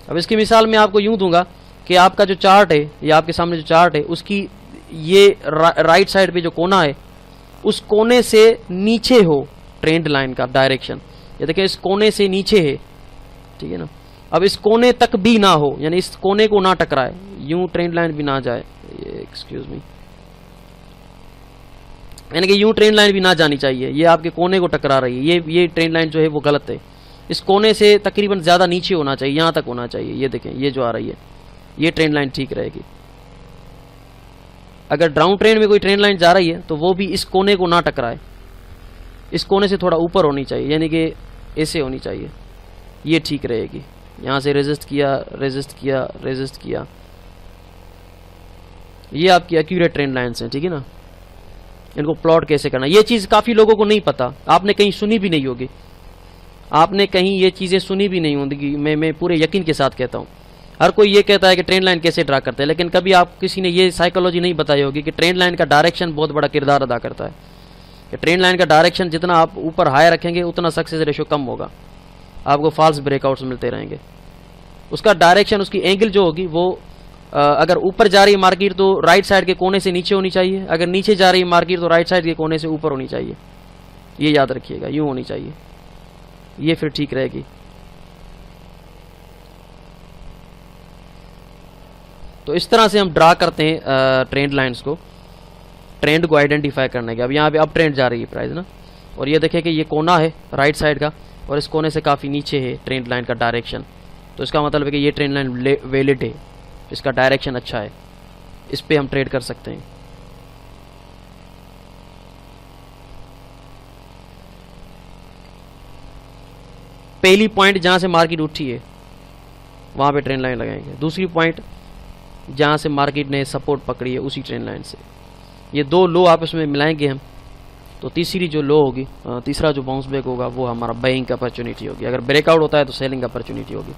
अब इसकी मिसाल मैं आपको यूं दूंगा कि आपका जो चार्ट है, या आपके सामने जो चार्ट है, उसकी ये राइट साइड पे जो कोना है, उस कोने से नीचे हो ट्रेंड लाइन का डायरेक्शन, ये देखिए इस कोने से नीचे है, ठीक है ना। अब इस कोने तक भी ना हो, यानी इस कोने को ना टकराए, यूं ट्रेंड लाइन भी ना जाए, एक्सक्यूज मी, यानी कि यूं ट्रेंड लाइन भी ना जानी चाहिए, ये आपके कोने को टकरा रही है, ये ट्रेंड लाइन जो है वो गलत है। इस कोने से तकरीबन ज़्यादा नीचे होना चाहिए, यहाँ तक होना चाहिए, ये देखें ये जो आ रही है, ये ट्रेंड लाइन ठीक रहेगी। अगर डाउन ट्रेंड में कोई ट्रेंड लाइन जा रही है तो वो भी इस कोने को ना टकराए, इस कोने से थोड़ा ऊपर होनी चाहिए, यानी कि ऐसे होनी चाहिए, ये ठीक रहेगी। यहाँ से रेजिस्ट किया, ये आपकी एक्यूरेट ट्रेंड लाइन्स हैं, ठीक है ना। इनको प्लॉट कैसे करना, ये चीज़ काफ़ी लोगों को नहीं पता, आपने कहीं सुनी भी नहीं होगी, आपने कहीं ये चीज़ें सुनी भी नहीं होंगी। मैं पूरे यकीन के साथ कहता हूँ, हर कोई ये कहता है कि ट्रेंड लाइन कैसे ड्रा करते हैं, लेकिन कभी आप किसी ने ये साइकोलॉजी नहीं बताई होगी कि ट्रेंड लाइन का डायरेक्शन बहुत बड़ा किरदार अदा करता है। कि ट्रेंड लाइन का डायरेक्शन जितना आप ऊपर हाई रखेंगे उतना सक्सेस रेशो कम होगा, आपको फॉल्स ब्रेकआउट्स मिलते रहेंगे। उसका डायरेक्शन, उसकी एंगल जो होगी वो अगर ऊपर जा रही है मार्केट तो राइट साइड के कोने से नीचे होनी चाहिए, अगर नीचे जा रही है मार्केट तो राइट साइड के कोने से ऊपर होनी चाहिए, ये याद रखिएगा, यूँ होनी चाहिए, ये फिर ठीक रहेगी। तो इस तरह से हम ड्रा करते हैं ट्रेंड लाइंस को, ट्रेंड को आइडेंटिफाई करने के। अब यहाँ पे अप ट्रेंड जा रही है प्राइस ना, और ये देखें कि ये कोना है राइट साइड का और इस कोने से काफ़ी नीचे है ट्रेंड लाइन का डायरेक्शन, तो इसका मतलब है कि ये ट्रेंड लाइन वैलिड है, इसका डायरेक्शन अच्छा है, इस पे हम ट्रेड कर सकते हैं। पहली पॉइंट जहाँ से मार्केट उठी है वहाँ पे ट्रेंड लाइन लगाएंगे, दूसरी पॉइंट जहाँ से मार्केट ने सपोर्ट पकड़ी है उसी ट्रेंड लाइन से, ये दो लो आपस में मिलाएंगे हम, तो तीसरी जो लो होगी, तीसरा जो बाउंस बैक होगा वो हमारा बाइंग अपॉर्चुनिटी होगी, अगर ब्रेकआउट होता है तो सेलिंग अपॉर्चुनिटी होगी।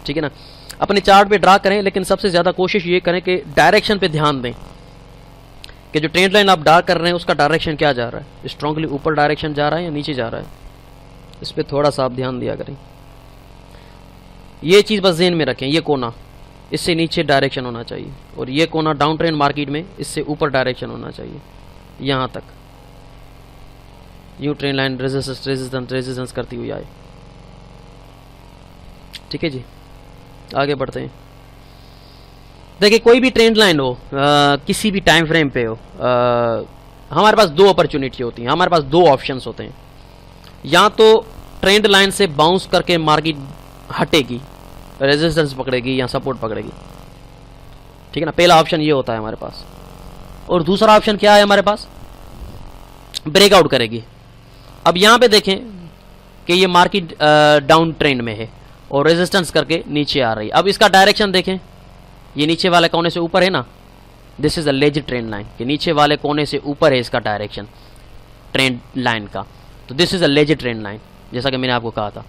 ठीक है ना। अपने चार्ट पे ड्रा करें, लेकिन सबसे ज़्यादा कोशिश ये करें कि डायरेक्शन पे ध्यान दें कि जो ट्रेंड लाइन आप ड्रा कर रहे हैं उसका डायरेक्शन क्या जा रहा है, स्ट्रांगली ऊपर डायरेक्शन जा रहा है या नीचे जा रहा है, इस पर थोड़ा सा आप ध्यान दिया करें। ये चीज़ बस ज़हन में रखें, ये कोना इससे नीचे डायरेक्शन होना चाहिए और ये कोना डाउन ट्रेंड मार्केट में इससे ऊपर डायरेक्शन होना चाहिए, यहाँ तक यूँ ट्रेंड लाइन रेजिस्टेंस करती हुई आए। ठीक है जी, आगे बढ़ते हैं। देखिए कोई भी ट्रेंड लाइन हो, किसी भी टाइम फ्रेम पे हो, हमारे पास दो अपॉर्चुनिटी होती हैं, हमारे पास दो ऑप्शंस होते हैं, या तो ट्रेंड लाइन से बाउंस करके मार्केट हटेगी, रेजिस्टेंस पकड़ेगी या सपोर्ट पकड़ेगी, ठीक है ना, पहला ऑप्शन ये होता है हमारे पास। और दूसरा ऑप्शन क्या है हमारे पास, ब्रेकआउट करेगी। अब यहां पे देखें कि ये मार्केट डाउन ट्रेंड में है और रेजिस्टेंस करके नीचे आ रही है। अब इसका डायरेक्शन देखें, ये नीचे वाले कोने से ऊपर है ना, this is a legit trend line, कि नीचे वाले कोने से ऊपर है इसका डायरेक्शन ट्रेंड लाइन का। तो this is a legit trend line, जैसा कि मैंने आपको कहा था।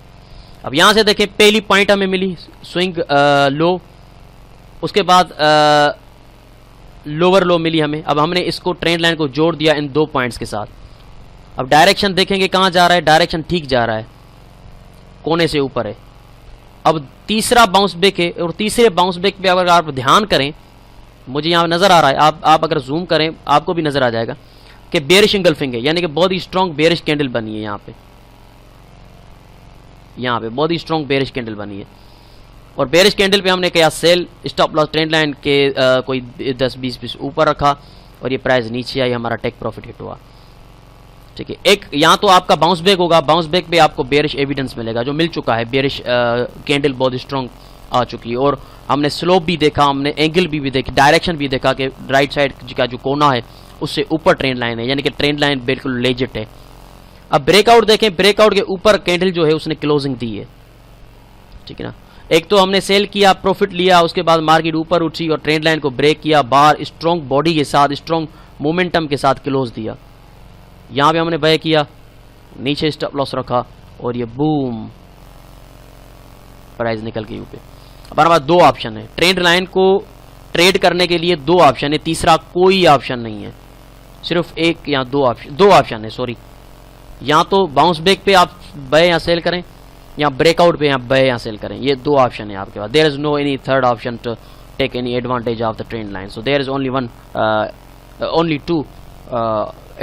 अब यहां से देखें, पहली पॉइंट हमें मिली स्विंग लो, उसके बाद लोअर लो मिली हमें। अब हमने इसको ट्रेंड लाइन को जोड़ दिया इन 2 पॉइंट्स के साथ। अब डायरेक्शन देखेंगे कहां जा रहा है, डायरेक्शन ठीक जा रहा है, कोने से ऊपर है। अब तीसरा बाउंस बैक है, और तीसरे बाउंस बैक पे अगर आप ध्यान करें, मुझे यहां नजर आ रहा है, आप अगर जूम करें आपको भी नजर आ जाएगा कि बेयरिश इंगल्फिंग है, यानी कि बहुत ही स्ट्रॉन्ग बेयरिश कैंडल बनी है यहां पे बहुत ही स्ट्रॉन्ग बेयरिश कैंडल बनी है। और बेयरिश कैंडल पे हमने किया sell, stop loss trend line के कोई 10-20 पीस ऊपर रखा और ये प्राइस नीचे आई, हमारा टेक प्रॉफिट हिट हुआ। ठीक है, एक यहाँ तो आपका बाउंस बैक होगा, बाउंस बैक पे आपको बेयरिश एविडेंस मिलेगा जो मिल चुका है, बेयरिश कैंडल बहुत स्ट्रॉन्ग आ चुकी है। और हमने स्लोप भी देखा, हमने एंगल भी देखी, डायरेक्शन भी देखा कि राइट साइड का जो कोना है उससे ऊपर ट्रेंड लाइन है, यानी कि ट्रेंड लाइन बिल्कुल लेजिट है। अब ब्रेकआउट देखें, ब्रेकआउट के ऊपर कैंडल जो है उसने क्लोजिंग दी है। ठीक है ना, एक तो हमने सेल किया, प्रॉफिट लिया, उसके बाद मार्केट ऊपर उठी और ट्रेंड लाइन को ब्रेक किया, बार स्ट्रॉन्ग बॉडी के साथ, स्ट्रॉन्ग मोमेंटम के साथ क्लोज दिया। यहां पे हमने बाय किया, नीचे स्टॉप लॉस रखा और ये बूम प्राइस निकल गई ऊपर। अब हमारे पास 2 ऑप्शन है, ट्रेंड लाइन को ट्रेड करने के लिए 2 ऑप्शन है, तीसरा कोई ऑप्शन नहीं है, सिर्फ एक या 2 ऑप्शन है, सॉरी। या तो बाउंस बैक पे आप बाय या सेल करें, या ब्रेकआउट पे या बाय या सेल करें, ये 2 ऑप्शन है आपके पास। There is no any third option to take any advantage of the trend line, so there is only 2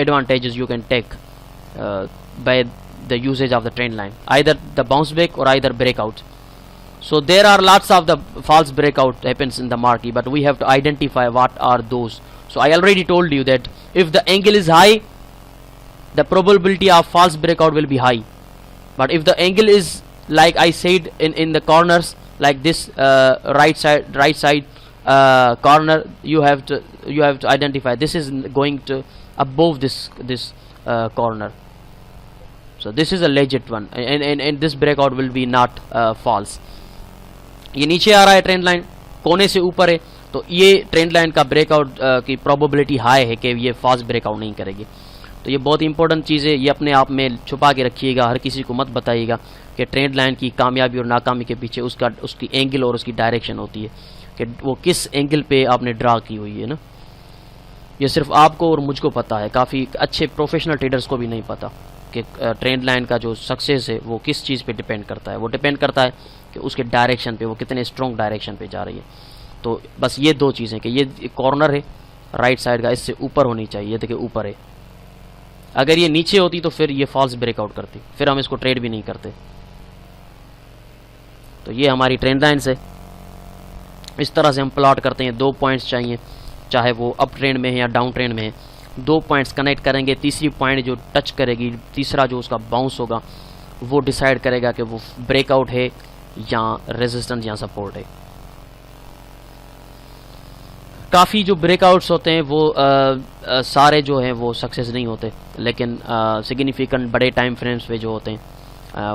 advantages you can take by the usage of the trend line, either the bounce back or either breakout. So there are lots of the false breakout happens in the market, but we have to identify what are those. So I already told you that if the angle is high, the probability of false breakout will be high, but if the angle is like I said in the corners like this, right side corner, you have to identify this is going to above this corner, so this is a legit one, and this breakout will be not false. ये नीचे आ रहा है ट्रेंड लाइन, कोने से ऊपर है, तो ये ट्रेंड लाइन का ब्रेकआउट की प्रोबेबिलिटी हाई है कि ये फास्ट ब्रेकआउट नहीं करेगी। तो ये बहुत इंपॉर्टेंट चीज़ है, ये अपने आप में छुपा के रखिएगा, हर किसी को मत बताइएगा कि ट्रेंड लाइन की कामयाबी और नाकामी के पीछे उसकी एंगल और उसकी डायरेक्शन होती है, कि वो किस एंगल पे आपने ड्रा की हुई है ना। ये सिर्फ आपको और मुझको पता है, काफ़ी अच्छे प्रोफेशनल ट्रेडर्स को भी नहीं पता कि ट्रेंड लाइन का जो सक्सेस है वो किस चीज़ पे डिपेंड करता है। वो डिपेंड करता है कि उसके डायरेक्शन पे, वो कितने स्ट्रॉन्ग डायरेक्शन पे जा रही है। तो बस ये 2 चीज़ें कि ये कॉर्नर है राइट साइड का, इससे ऊपर होनी चाहिए, देखिए ऊपर है। अगर ये नीचे होती तो फिर ये फॉल्स ब्रेकआउट करती, फिर हम इसको ट्रेड भी नहीं करते। तो ये हमारी ट्रेंड लाइन है, इस तरह से हम प्लॉट करते हैं। 2 पॉइंट्स चाहिए, चाहे वो अप ट्रेंड में है या डाउन ट्रेंड में है, 2 पॉइंट्स कनेक्ट करेंगे, तीसरी पॉइंट जो टच करेगी, तीसरा जो उसका बाउंस होगा वो डिसाइड करेगा कि वो ब्रेकआउट है या रेजिस्टेंस या सपोर्ट है। काफ़ी जो ब्रेकआउट्स होते हैं वो सारे जो हैं वो सक्सेस नहीं होते, लेकिन सिग्निफिकेंट बड़े टाइम फ्रेम्स पे जो होते हैं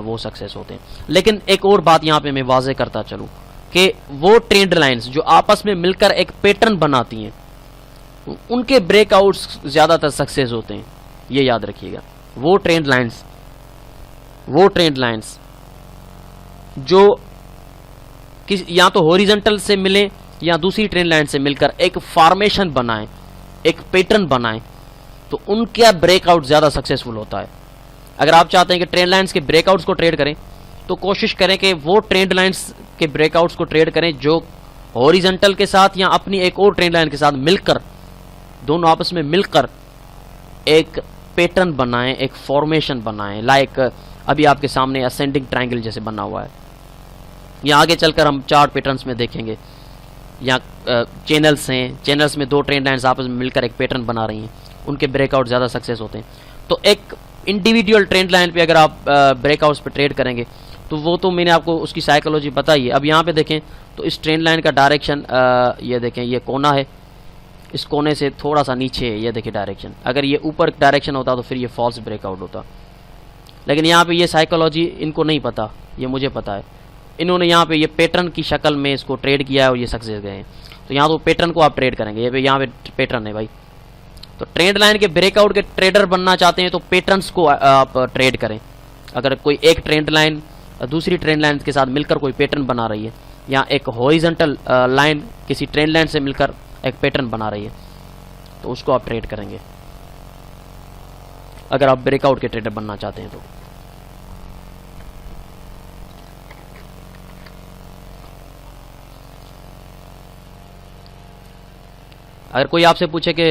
वो सक्सेस होते हैं। लेकिन एक और बात यहाँ पे मैं वाज़े करता चलूँ कि वो ट्रेंड लाइंस जो आपस में मिलकर एक पैटर्न बनाती हैं, उनके ब्रेकआउट्स ज़्यादातर सक्सेस होते हैं, ये याद रखिएगा। वो ट्रेंड लाइंस जो या तो हॉरिजॉन्टल से मिले या दूसरी ट्रेंड लाइन से मिलकर एक फॉर्मेशन बनाएं, एक पैटर्न बनाएं, तो उनका ब्रेकआउट ज़्यादा सक्सेसफुल होता है। अगर आप चाहते हैं कि ट्रेंड लाइंस के ब्रेकआउट्स को ट्रेड करें, तो कोशिश करें कि वो ट्रेंड लाइंस के ब्रेकआउट्स को ट्रेड करें जो हॉरिजॉन्टल के साथ या अपनी एक और ट्रेंड लाइन के साथ मिलकर, दोनों आपस में मिलकर एक पैटर्न बनाएं, एक फॉर्मेशन बनाएं। लाइक अभी आपके सामने असेंडिंग ट्रायंगल जैसे बना हुआ है, या आगे चलकर हम चार्ट पैटर्न्स में देखेंगे, या चैनल्स हैं, चैनल्स में 2 ट्रेंड लाइंस आपस में मिलकर एक पैटर्न बना रही हैं, उनके ब्रेकआउट ज़्यादा सक्सेस होते हैं। तो एक इंडिविजुअल ट्रेंड लाइन पे अगर आप ब्रेकआउट्स पे ट्रेड करेंगे तो वो तो मैंने आपको उसकी साइकोलॉजी बताई है। अब यहाँ पे देखें तो इस ट्रेंड लाइन का डायरेक्शन ये देखें, ये कोना है, इस कोने से थोड़ा सा नीचे है, ये देखिए डायरेक्शन। अगर ये ऊपर डायरेक्शन होता तो फिर ये फॉल्स ब्रेकआउट होता, लेकिन यहाँ पे ये साइकोलॉजी इनको नहीं पता, ये मुझे पता है। इन्होंने यहाँ पे ये पैटर्न की शक्ल में इसको ट्रेड किया है और ये सक्सेस गए हैं। तो यहाँ तो पैटर्न को आप ट्रेड करेंगे, ये यहाँ पे पैटर्न है भाई। तो ट्रेंड लाइन के ब्रेकआउट के ट्रेडर बनना चाहते हैं तो पैटर्न्स को आप ट्रेड करें। अगर कोई एक ट्रेंड लाइन दूसरी ट्रेंड लाइन के साथ मिलकर कोई पैटर्न बना रही है, या एक हॉरिजॉन्टल लाइन किसी ट्रेंड लाइन से मिलकर एक पैटर्न बना रही है, तो उसको आप ट्रेड करेंगे अगर आप ब्रेकआउट के ट्रेडर बनना चाहते हैं तो। अगर कोई आपसे पूछे कि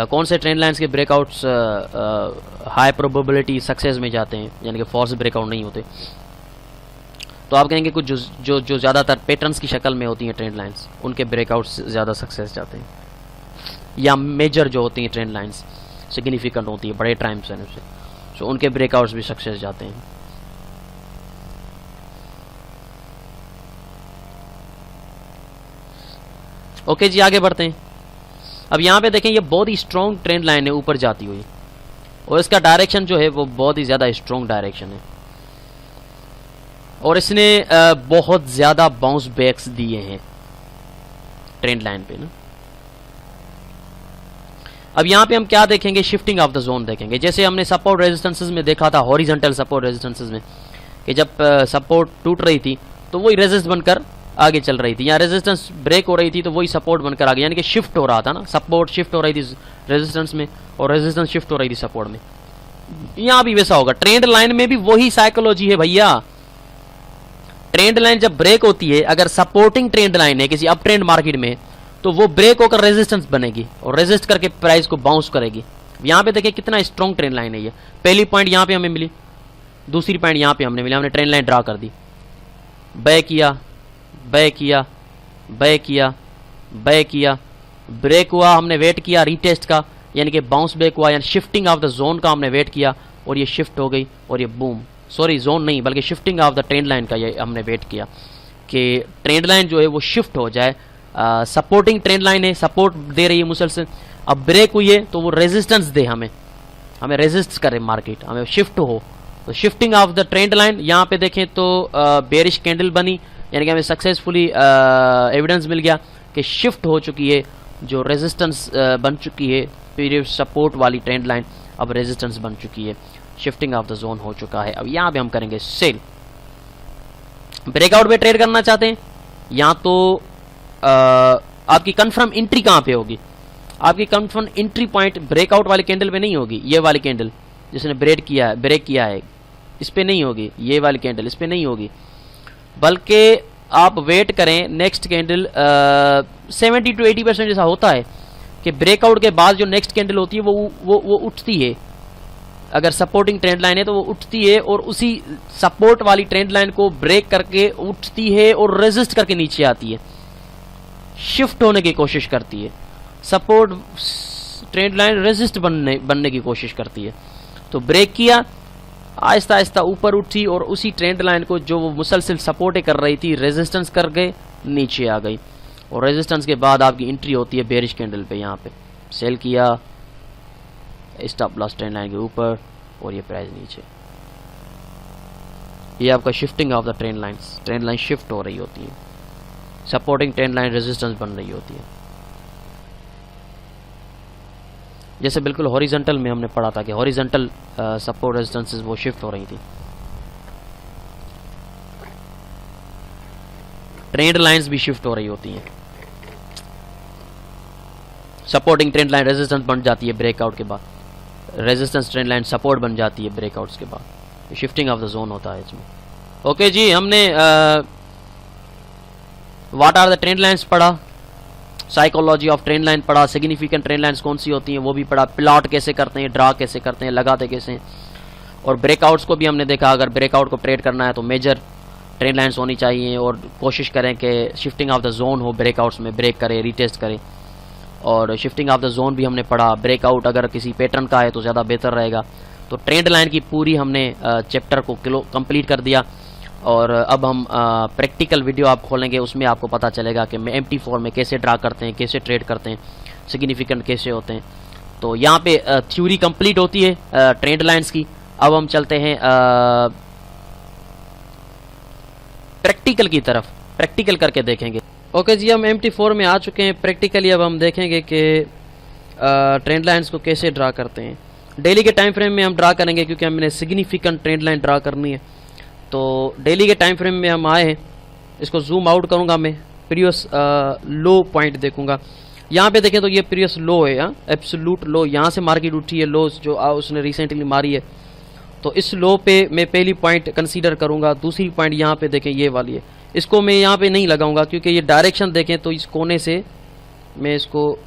कौन से ट्रेंड लाइंस के ब्रेकआउट्स हाई प्रोबेबिलिटी सक्सेस में जाते हैं, यानी कि फॉल्स ब्रेकआउट नहीं होते, तो आप कहेंगे कुछ जो ज़्यादातर पैटर्न्स की शक्ल में होती हैं ट्रेंड लाइंस, उनके ब्रेकआउट्स ज़्यादा सक्सेस जाते हैं, या मेजर जो होती हैं ट्रेंड लाइंस सिग्निफिकेंट होती है बड़े टाइम से, तो उनके ब्रेकआउट्स भी सक्सेस जाते हैं। ओके जी, आगे बढ़ते हैं। अब यहाँ पे देखें, ये बहुत ही स्ट्रॉन्ग ट्रेंड लाइन है ऊपर जाती हुई, और इसका डायरेक्शन जो है वो बहुत ही ज़्यादा स्ट्रॉन्ग डायरेक्शन है, और इसने बहुत ज़्यादा बाउंस बैक्स दिए हैं ट्रेंड लाइन पे ना। अब यहाँ पे हम क्या देखेंगे, शिफ्टिंग ऑफ द जोन देखेंगे। जैसे हमने सपोर्ट रेजिस्टेंसेस में देखा था, हॉरिजॉन्टल सपोर्ट रेजिस्टेंसेस में, कि जब सपोर्ट टूट रही थी तो वही रेजिस्ट बनकर आगे चल रही थी, या रेजिस्टेंस ब्रेक हो रही थी तो वही सपोर्ट बनकर आगे, यानी कि शिफ्ट हो रहा था ना, सपोर्ट शिफ्ट हो रही थी रेजिस्टेंस में और रेजिस्टेंस शिफ्ट हो रही थी सपोर्ट में। यहां भी वैसा होगा, ट्रेंड लाइन में भी वही साइकोलॉजी है भैया। ट्रेंड लाइन जब ब्रेक होती है, अगर सपोर्टिंग ट्रेंड लाइन है किसी अप ट्रेंड मार्केट में, तो वो ब्रेक होकर रेजिस्टेंस बनेगी और रेजिस्ट करके प्राइस को बाउंस करेगी। यहां पे देखिए कितना स्ट्रॉन्ग ट्रेंड लाइन है ये। पहली पॉइंट यहां पे हमें मिली, दूसरी पॉइंट यहां पे हमने मिली, हमने ट्रेंड लाइन ड्रा कर दी, बैक किया, बैक किया, बैक किया, बैक किया, ब्रेक हुआ, हमने वेट किया रीटेस्ट का, यानी कि बाउंस बैक हुआ, यानी शिफ्टिंग ऑफ द जोन का हमने वेट किया, और ये शिफ्ट हो गई, और ये बूम, सॉरी जोन नहीं बल्कि shifting of the trend line का ये हमने वेट किया कि ट्रेंड लाइन जो है वो शिफ्ट हो जाए। सपोर्टिंग ट्रेंड लाइन है, सपोर्ट दे रही है मुसलसल, अब ब्रेक हुई है तो वो रेजिस्टेंस दे, हमें रेजिस्ट करे मार्केट, हमें शिफ्ट हो, तो shifting of the trend line. यहाँ पे देखें तो बेरिश कैंडल बनी, यानी कि हमें सक्सेसफुली एविडेंस मिल गया कि शिफ्ट हो चुकी है, जो रेजिस्टेंस बन चुकी है पीरियड सपोर्ट वाली ट्रेंड लाइन अब रेजिस्टेंस बन चुकी है, शिफ्टिंग ऑफ द जोन हो चुका है। अब यहाँ पे हम करेंगे सेल। ब्रेकआउट पे ट्रेड करना चाहते हैं, या तो आपकी कंफर्म एंट्री कहाँ पे होगी, आपकी कंफर्म एंट्री पॉइंट ब्रेकआउट वाले कैंडल पे नहीं होगी, ये वाली कैंडल जिसने ब्रेक किया है इस पे नहीं होगी, ये वाली कैंडल इस पे नहीं होगी, बल्कि आप वेट करें नेक्स्ट कैंडल 70 to 80% जैसा होता है कि ब्रेकआउट के बाद जो नेक्स्ट कैंडल होती है वो उठती है। अगर सपोर्टिंग ट्रेंड लाइन है तो वो उठती है और उसी सपोर्ट वाली ट्रेंड लाइन को ब्रेक करके उठती है और रेजिस्ट करके नीचे आती है, शिफ्ट होने की कोशिश करती है। सपोर्ट ट्रेंड लाइन रेजिस्ट बनने की कोशिश करती है, तो ब्रेक किया, आहिस्ता आहिस्ता ऊपर उठी और उसी ट्रेंड लाइन को जो वो मुसलसल सपोर्ट कर रही थी रेजिस्टेंस कर गए, नीचे आ गई, और रेजिस्टेंस के बाद आपकी एंट्री होती है बेरिश कैंडल पे। यहाँ पे सेल किया, स्टॉप लॉस ट्रेंड लाइन के ऊपर, और ये प्राइस नीचे। ये आपका shifting of the trend line shift हो रही होती है, सपोर्टिंग ट्रेंड लाइन रेजिस्टेंस बन रही होती है। जैसे बिल्कुल हॉरिजॉन्टल में हमने पढ़ा था कि हॉरिजॉन्टल सपोर्ट रेजिस्टेंसेस वो शिफ्ट हो रही थी। ट्रेंड लाइंस भी शिफ्ट हो रही होती हैं, सपोर्टिंग ट्रेंड लाइन रेजिस्टेंस बन जाती है ब्रेकआउट के बाद, रेजिस्टेंस ट्रेंड लाइन सपोर्ट बन जाती है ब्रेकआउट्स के बाद, शिफ्टिंग ऑफ द जोन होता है इसमें। ओके जी, हमने what are the trend lines पढ़ा, साइकोलॉजी ऑफ ट्रेंड लाइन पढ़ा, सिग्निफिकेंट ट्रेंड लाइंस कौन सी होती हैं वो भी पढ़ा, प्लॉट कैसे करते हैं, ड्रा कैसे करते हैं, लगाते कैसे हैं, और ब्रेकआउट्स को भी हमने देखा। अगर ब्रेकआउट को ट्रेड करना है तो मेजर ट्रेंड लाइंस होनी चाहिए, और कोशिश करें कि शिफ्टिंग ऑफ द जोन हो, ब्रेकआउट्स में ब्रेक करे, रीटेस्ट करे। और शिफ्टिंग ऑफ द जोन भी हमने पढ़ा, ब्रेकआउट अगर किसी पैटर्न का है तो ज़्यादा बेहतर रहेगा, तो ट्रेंड लाइन की पूरी हमने चैप्टर को कंप्लीट कर दिया और अब हम प्रैक्टिकल वीडियो आप खोलेंगे, उसमें आपको पता चलेगा कि मैं MT4 में कैसे ड्रा करते हैं, कैसे ट्रेड करते हैं, सिग्निफिकेंट कैसे होते हैं। तो यहाँ पे थ्योरी कंप्लीट होती है ट्रेंड लाइंस की। अब हम चलते हैं प्रैक्टिकल की तरफ, प्रैक्टिकल करके देखेंगे। ओके जी, हम MT4 में आ चुके हैं। प्रैक्टिकली अब हम देखेंगे कि ट्रेंड लाइंस को कैसे ड्रा करते हैं। डेली के टाइम फ्रेम में हम ड्रा करेंगे क्योंकि हमने सिग्निफिकेंट ट्रेंड लाइन ड्रा करनी है। तो डेली के टाइम फ्रेम में हम आए हैं, इसको जूम आउट करूंगा मैं, प्रीवियस लो पॉइंट देखूंगा। यहाँ पे देखें तो ये प्रीवियस लो है, एब्सोल्यूट लो, यहाँ से मार्केट उठी है, लो जो उसने रिसेंटली मारी है। तो इस लो पे मैं पहली पॉइंट कंसीडर करूंगा। दूसरी पॉइंट यहाँ पे देखें ये वाली है, इसको मैं यहाँ पे नहीं लगाऊंगा क्योंकि ये डायरेक्शन देखें तो इस कोने से मैं इसको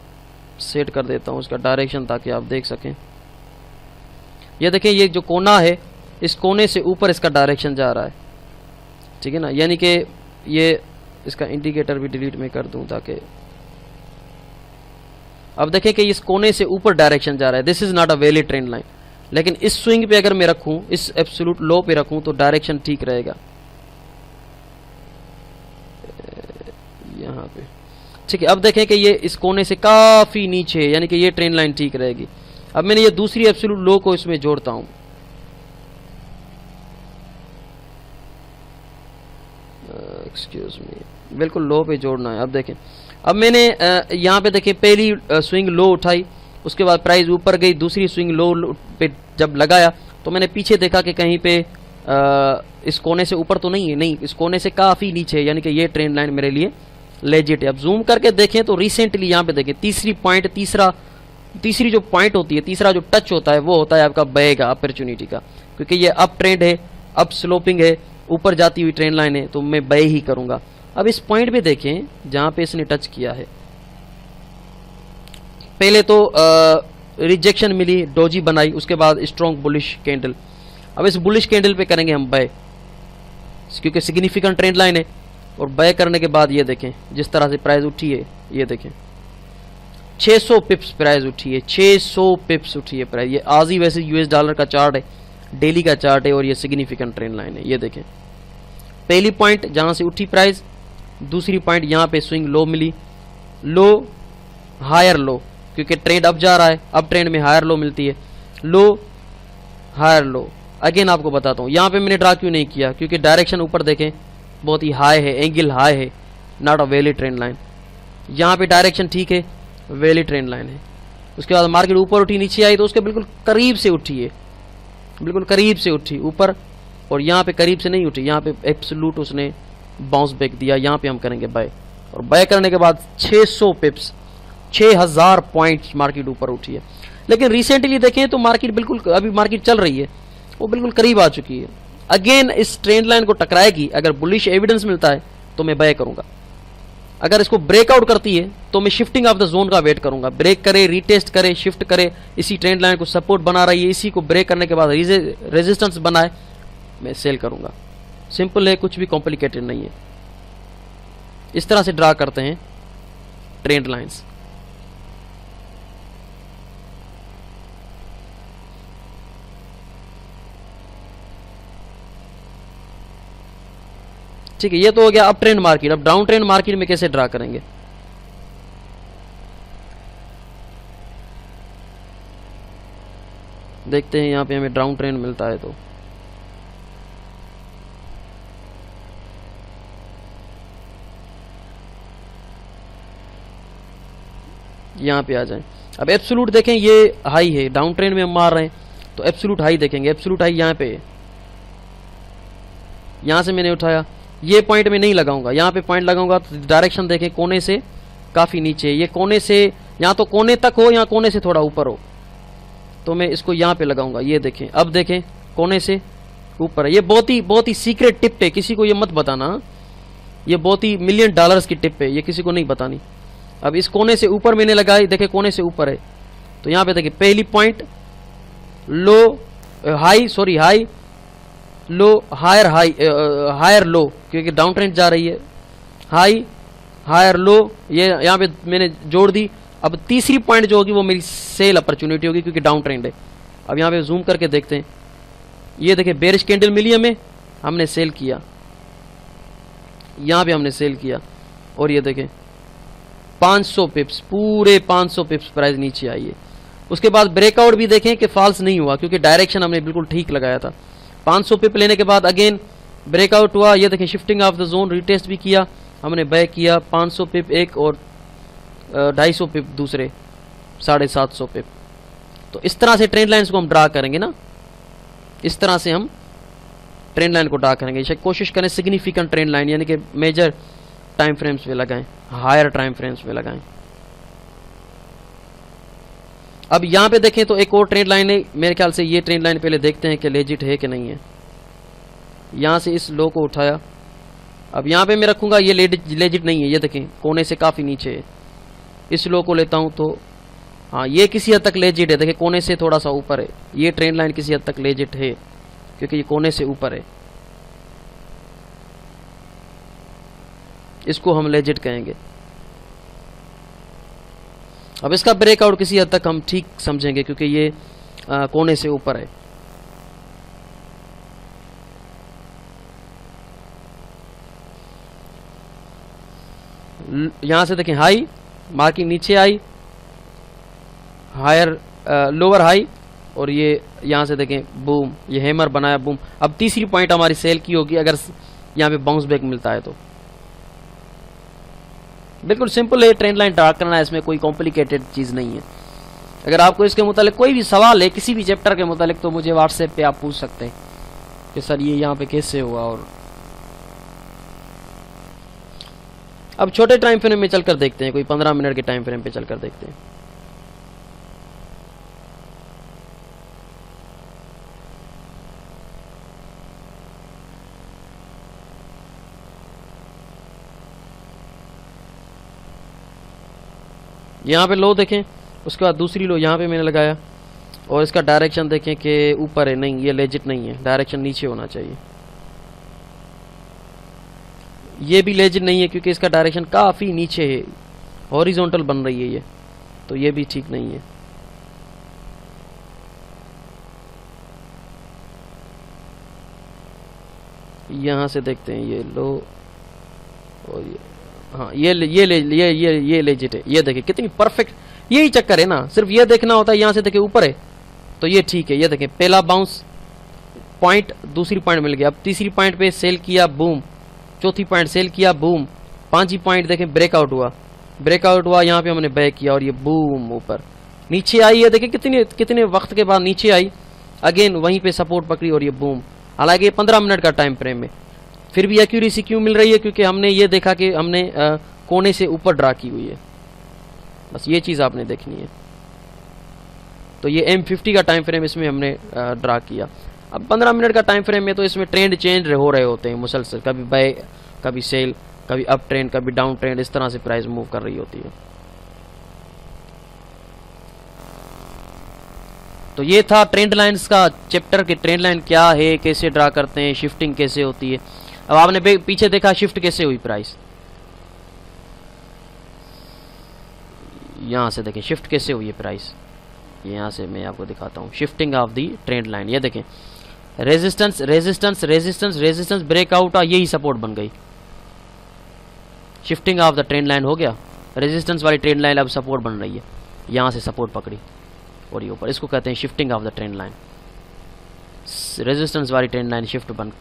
सेट कर देता हूँ इसका डायरेक्शन, ताकि आप देख सकें। ये देखें ये जो कोना है, इस कोने से ऊपर इसका डायरेक्शन जा रहा है, ठीक है ना। यानी कि ये इसका इंडिकेटर भी डिलीट में कर दूं ताकि अब देखें कि इस कोने से ऊपर डायरेक्शन जा रहा है। This is not a valid trend line. लेकिन इस स्विंग पे अगर मैं रखूं, इस एब्सोल्यूट लो पे रखूं तो डायरेक्शन ठीक रहेगा यहाँ पे, ठीक है। अब देखें कि ये इस कोने से काफी नीचे है, यानी कि ये ट्रेंड लाइन ठीक रहेगी। अब मैंने ये दूसरी एब्सोल्यूट लो को इसमें जोड़ता हूं, एक्सक्यूज मी, बिल्कुल लो पे जोड़ना है। अब देखें, अब मैंने यहाँ पे देखें पहली स्विंग लो उठाई, उसके बाद प्राइस ऊपर गई, दूसरी स्विंग लो पे जब लगाया तो मैंने पीछे देखा कि कहीं पे इस कोने से ऊपर तो नहीं है, नहीं, इस कोने से काफी नीचे है, यानी कि ये ट्रेंड लाइन मेरे लिए लेजिट है। अब जूम करके देखें तो रिसेंटली यहाँ पे देखें तीसरी पॉइंट, तीसरी जो पॉइंट होती है, तीसरा जो टच होता है वो होता है आपका बाय का, अपॉर्चुनिटी का, क्योंकि ये अप ट्रेंड है, अप स्लोपिंग है, ऊपर जाती हुई ट्रेंड लाइन है, तो मैं बाय ही करूंगा। अब इस पॉइंट पे देखें जहां पे इसने टच किया है, पहले तो रिजेक्शन मिली, डोजी बनाई, उसके बाद स्ट्रॉन्ग बुलिश कैंडल। अब इस बुलिश कैंडल पे करेंगे हम बाय, क्योंकि सिग्निफिकेंट ट्रेंड लाइन है। और बाय करने के बाद ये देखें जिस तरह से प्राइस उठी है, ये देखें 600 पिप्स प्राइस उठी है, 600 पिप्स उठी है प्राइस। ये आजी वैसे US डॉलर का चार्ट है, डेली का चार्ट है, और ये सिग्निफिकेंट ट्रेंड लाइन है। ये देखें पहली पॉइंट जहां से उठी प्राइस, दूसरी पॉइंट यहां पे स्विंग लो मिली, लो हायर लो, क्योंकि ट्रेंड अप जा रहा है, अब ट्रेंड में हायर लो मिलती है, लो हायर लो। अगेन आपको बताता हूं यहां पे मैंने ड्रा क्यों नहीं किया, क्योंकि डायरेक्शन ऊपर देखें बहुत ही हाई है, एंगल हाई है, not a valid trend line. यहां पे डायरेक्शन ठीक है, वैलिड ट्रेंड लाइन है। उसके बाद मार्केट ऊपर उठी, नीचे आई तो उसके बिल्कुल करीब से उठी है, बिल्कुल करीब से उठी ऊपर, और यहाँ पे करीब से नहीं उठी, यहाँ पे एब्सोल्यूट उसने बाउंस बैक दिया। यहाँ पे हम करेंगे बाय, और बाय करने के बाद 600 पिप्स, 6000 पॉइंट्स मार्केट ऊपर उठी है। लेकिन रिसेंटली देखें तो मार्केट बिल्कुल, अभी मार्केट चल रही है, वो बिल्कुल करीब आ चुकी है। अगेन इस ट्रेंड लाइन को टकराएगी, अगर बुलिश एविडेंस मिलता है तो मैं बाय करूंगा। अगर इसको ब्रेकआउट करती है तो मैं शिफ्टिंग ऑफ द जोन का वेट करूंगा, ब्रेक करे, रीटेस्ट करे, शिफ्ट करे, इसी ट्रेंड लाइन को सपोर्ट बना रही है, इसी को ब्रेक करने के बाद रेजिस्टेंस बनाए, मैं सेल करूंगा। सिंपल है, कुछ भी कॉम्प्लिकेटेड नहीं है। इस तरह से ड्रा करते हैं ट्रेंड लाइंस। ठीक है, ये तो हो गया अप ट्रेंड मार्केट। अब डाउन ट्रेंड मार्केट में कैसे ड्रा करेंगे, देखते हैं। यहां पे हमें डाउन ट्रेंड मिलता है तो यहां पे आ जाएं। अब एब्सोल्यूट देखें, ये हाई है, डाउन ट्रेंड में हम मार रहे हैं, तो एब्सोल्यूट हाई देखेंगे। एब्सोल्यूट हाई यहां पे, यहां से मैंने उठाया, ये पॉइंट में नहीं लगाऊंगा, यहाँ पे पॉइंट लगाऊंगा तो डायरेक्शन देखें कोने से काफी नीचे, ये कोने से यहाँ तो कोने तक हो, यहाँ कोने से थोड़ा ऊपर हो, तो मैं इसको यहाँ पे लगाऊंगा। ये देखें, अब देखें कोने से ऊपर है। ये बहुत ही सीक्रेट टिप है, किसी को ये मत बताना, ये बहुत ही $1 मिलियन की टिप है, ये किसी को नहीं बतानी। अब इस कोने से ऊपर मैंने लगाई, देखे कोने से ऊपर है, तो यहाँ पे देखिए पहली point low high, sorry high low higher high, higher low, क्योंकि डाउन ट्रेंड जा रही है, हाई हायर लो, ये यहाँ पे मैंने जोड़ दी। अब तीसरी पॉइंट जो होगी वो मेरी सेल अपॉर्चुनिटी होगी, क्योंकि डाउन ट्रेंड है। अब यहाँ पे जूम करके देखते हैं, ये देखिए बेरिश कैंडल मिली हमें, हमने सेल किया, यहाँ पे हमने सेल किया और ये देखें 500 पिप्स, पूरे 500 पिप्स प्राइस नीचे आई है। उसके बाद ब्रेकआउट भी देखें कि फॉल्स नहीं हुआ क्योंकि डायरेक्शन हमने बिल्कुल ठीक लगाया था। 500 पिप लेने के बाद अगेन ब्रेकआउट हुआ, ये देखें shifting of the zone, retest भी किया हमने, बैक किया 500 पिप एक और 250 पिप दूसरे, 750 पिप। तो इस तरह से ट्रेंड लाइन्स को हम ड्रा करेंगे ना, इस तरह से हम ट्रेंड लाइन को ड्रा करेंगे। कोशिश करें सिग्निफिकेंट ट्रेंड लाइन यानी कि मेजर टाइम फ्रेम्स पे लगाएं, हायर टाइम फ्रेम्स पे लगाएं। अब यहां पे देखें तो एक और ट्रेंड लाइन है, मेरे ख्याल से ये ट्रेंड लाइन पहले देखते हैं कि लेजिट है कि नहीं है। यहां से इस लो को उठाया, अब यहां पे मैं रखूंगा, ये लेजिट नहीं है, ये देखें कोने से काफी नीचे है। इस लो को लेता हूं तो हाँ ये किसी हद तक लेजिट है, देखिए कोने से थोड़ा सा ऊपर है, ये ट्रेंड लाइन किसी हद तक लेजिट है क्योंकि ये कोने से ऊपर है, इसको हम लेजिट कहेंगे। अब इसका ब्रेकआउट किसी हद तक हम ठीक समझेंगे क्योंकि ये कोने से ऊपर है। यहां से देखें हाई मार्किंग नीचे आई, हायर लोअर हाई, और ये यहां से देखें बूम, ये हैमर बनाया बूम। अब तीसरी पॉइंट हमारी सेल की होगी अगर यहां पे बाउंस बैक मिलता है तो। बिल्कुल सिंपल है ट्रेंड लाइन ड्रा करना है, इसमें कोई कॉम्प्लिकेटेड चीज नहीं है। अगर आपको इसके मुतालिक कोई भी सवाल है किसी भी चैप्टर के मुतालिक तो मुझे व्हाट्सएप पे आप पूछ सकते हैं कि सर ये यहाँ पे कैसे हुआ। और अब छोटे टाइम फ्रेम में चलकर देखते हैं, कोई 15 मिनट के टाइम फ्रेम पे चलकर देखते हैं। यहाँ पे लो देखें, उसके बाद दूसरी लो यहाँ पे मैंने लगाया और इसका डायरेक्शन देखें कि ऊपर है, नहीं ये लेजिट नहीं है, डायरेक्शन नीचे होना चाहिए। ये भी लेजिट नहीं है क्योंकि इसका डायरेक्शन काफ़ी नीचे है, हॉरिजॉन्टल बन रही है ये, तो ये भी ठीक नहीं है। यहाँ से देखते हैं ये लो और ये हाँ ये लेजिट है। ये देखिए कितनी परफेक्ट, यही चक्कर है ना, सिर्फ ये देखना होता है। यहाँ से देखिए ऊपर है तो ये ठीक है, ये देखिए पहला बाउंस पॉइंट, दूसरी पॉइंट मिल गया, अब तीसरी पॉइंट पे सेल किया बूम, चौथी पॉइंट सेल किया बूम, पांचवी पॉइंट देखें ब्रेकआउट हुआ, यहाँ पे हमने बैक किया और ये बूम ऊपर नीचे आई है। देखिए कितने वक्त के बाद नीचे आई, अगेन वहीं पे सपोर्ट पकड़ी और ये बूम। हालांकि 15 मिनट का टाइम फ्रेम में फिर भी एक्यूरेसी क्यों मिल रही है, क्योंकि हमने ये देखा कि हमने कोने से ऊपर ड्रा की हुई है, बस ये चीज़ आपने देखनी है। तो ये M50 का टाइम फ्रेम इसमें हमने ड्रा किया। अब 15 मिनट का टाइम फ्रेम में तो इसमें ट्रेंड चेंज हो रहे होते हैं मुसलसल, कभी बाय कभी सेल, कभी अप ट्रेंड कभी डाउन ट्रेंड, इस तरह से प्राइस मूव कर रही होती है। तो ये था ट्रेंड लाइंस का चैप्टर कि ट्रेंड लाइन क्या है, कैसे ड्रा करते हैं, शिफ्टिंग कैसे होती है। अब आपने पीछे देखा शिफ्ट कैसे हुई प्राइस, यहां से देखें शिफ्ट कैसे हुई है प्राइस, यहां से मैं आपको दिखाता हूं shifting of the trend line. ये देखें resistance resistance resistance resistance breakout, यही सपोर्ट बन गई, shifting of the trend line हो गया। रेजिस्टेंस वाली ट्रेंड लाइन अब सपोर्ट बन रही है, यहां से सपोर्ट पकड़ी और ये ऊपर, इसको कहते हैं shifting of the trend line. Resistance वाली ट्रेंड लाइन शिफ्ट बन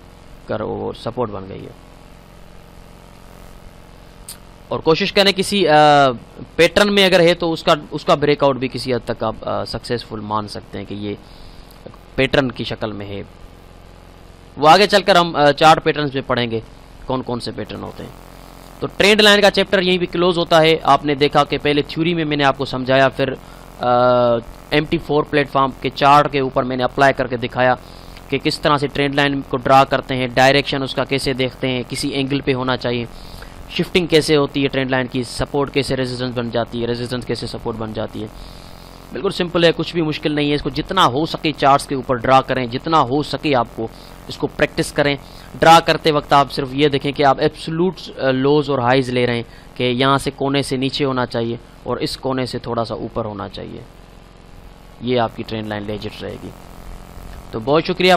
कर और सपोर्ट बन गई है। और कोशिश करें किसी पैटर्न में अगर है तो उसका ब्रेकआउट भी किसी हद तक आप सक्सेसफुल मान सकते हैं कि ये पैटर्न की शक्ल में है। वो आगे चलकर हम चार्ट पैटर्न्स में पढ़ेंगे कौन कौन से पैटर्न होते हैं। तो ट्रेंड लाइन का चैप्टर यहीं भी क्लोज होता है। आपने देखा कि पहले थ्योरी में मैंने आपको समझाया, फिर MT4 प्लेटफॉर्म के चार्ट के ऊपर मैंने अप्लाई करके दिखाया कि किस तरह से ट्रेंड लाइन को ड्रा करते हैं, डायरेक्शन उसका कैसे देखते हैं, किसी एंगल पे होना चाहिए, शिफ्टिंग कैसे होती है ट्रेंड लाइन की, सपोर्ट कैसे रेजिस्टेंस बन जाती है, रेजिस्टेंस कैसे सपोर्ट बन जाती है। बिल्कुल सिंपल है, कुछ भी मुश्किल नहीं है। इसको जितना हो सके चार्ट्स के ऊपर ड्रा करें, जितना हो सके आपको इसको प्रैक्टिस करें। ड्रा करते वक्त आप सिर्फ ये देखें कि आप एब्सोल्यूट लोज और हाइज ले रहे हैं कि यहाँ से कोने से नीचे होना चाहिए और इस कोने से थोड़ा सा ऊपर होना चाहिए। ये आपकी ट्रेंड लाइन लेजिट रहेगी। तो बहुत शुक्रिया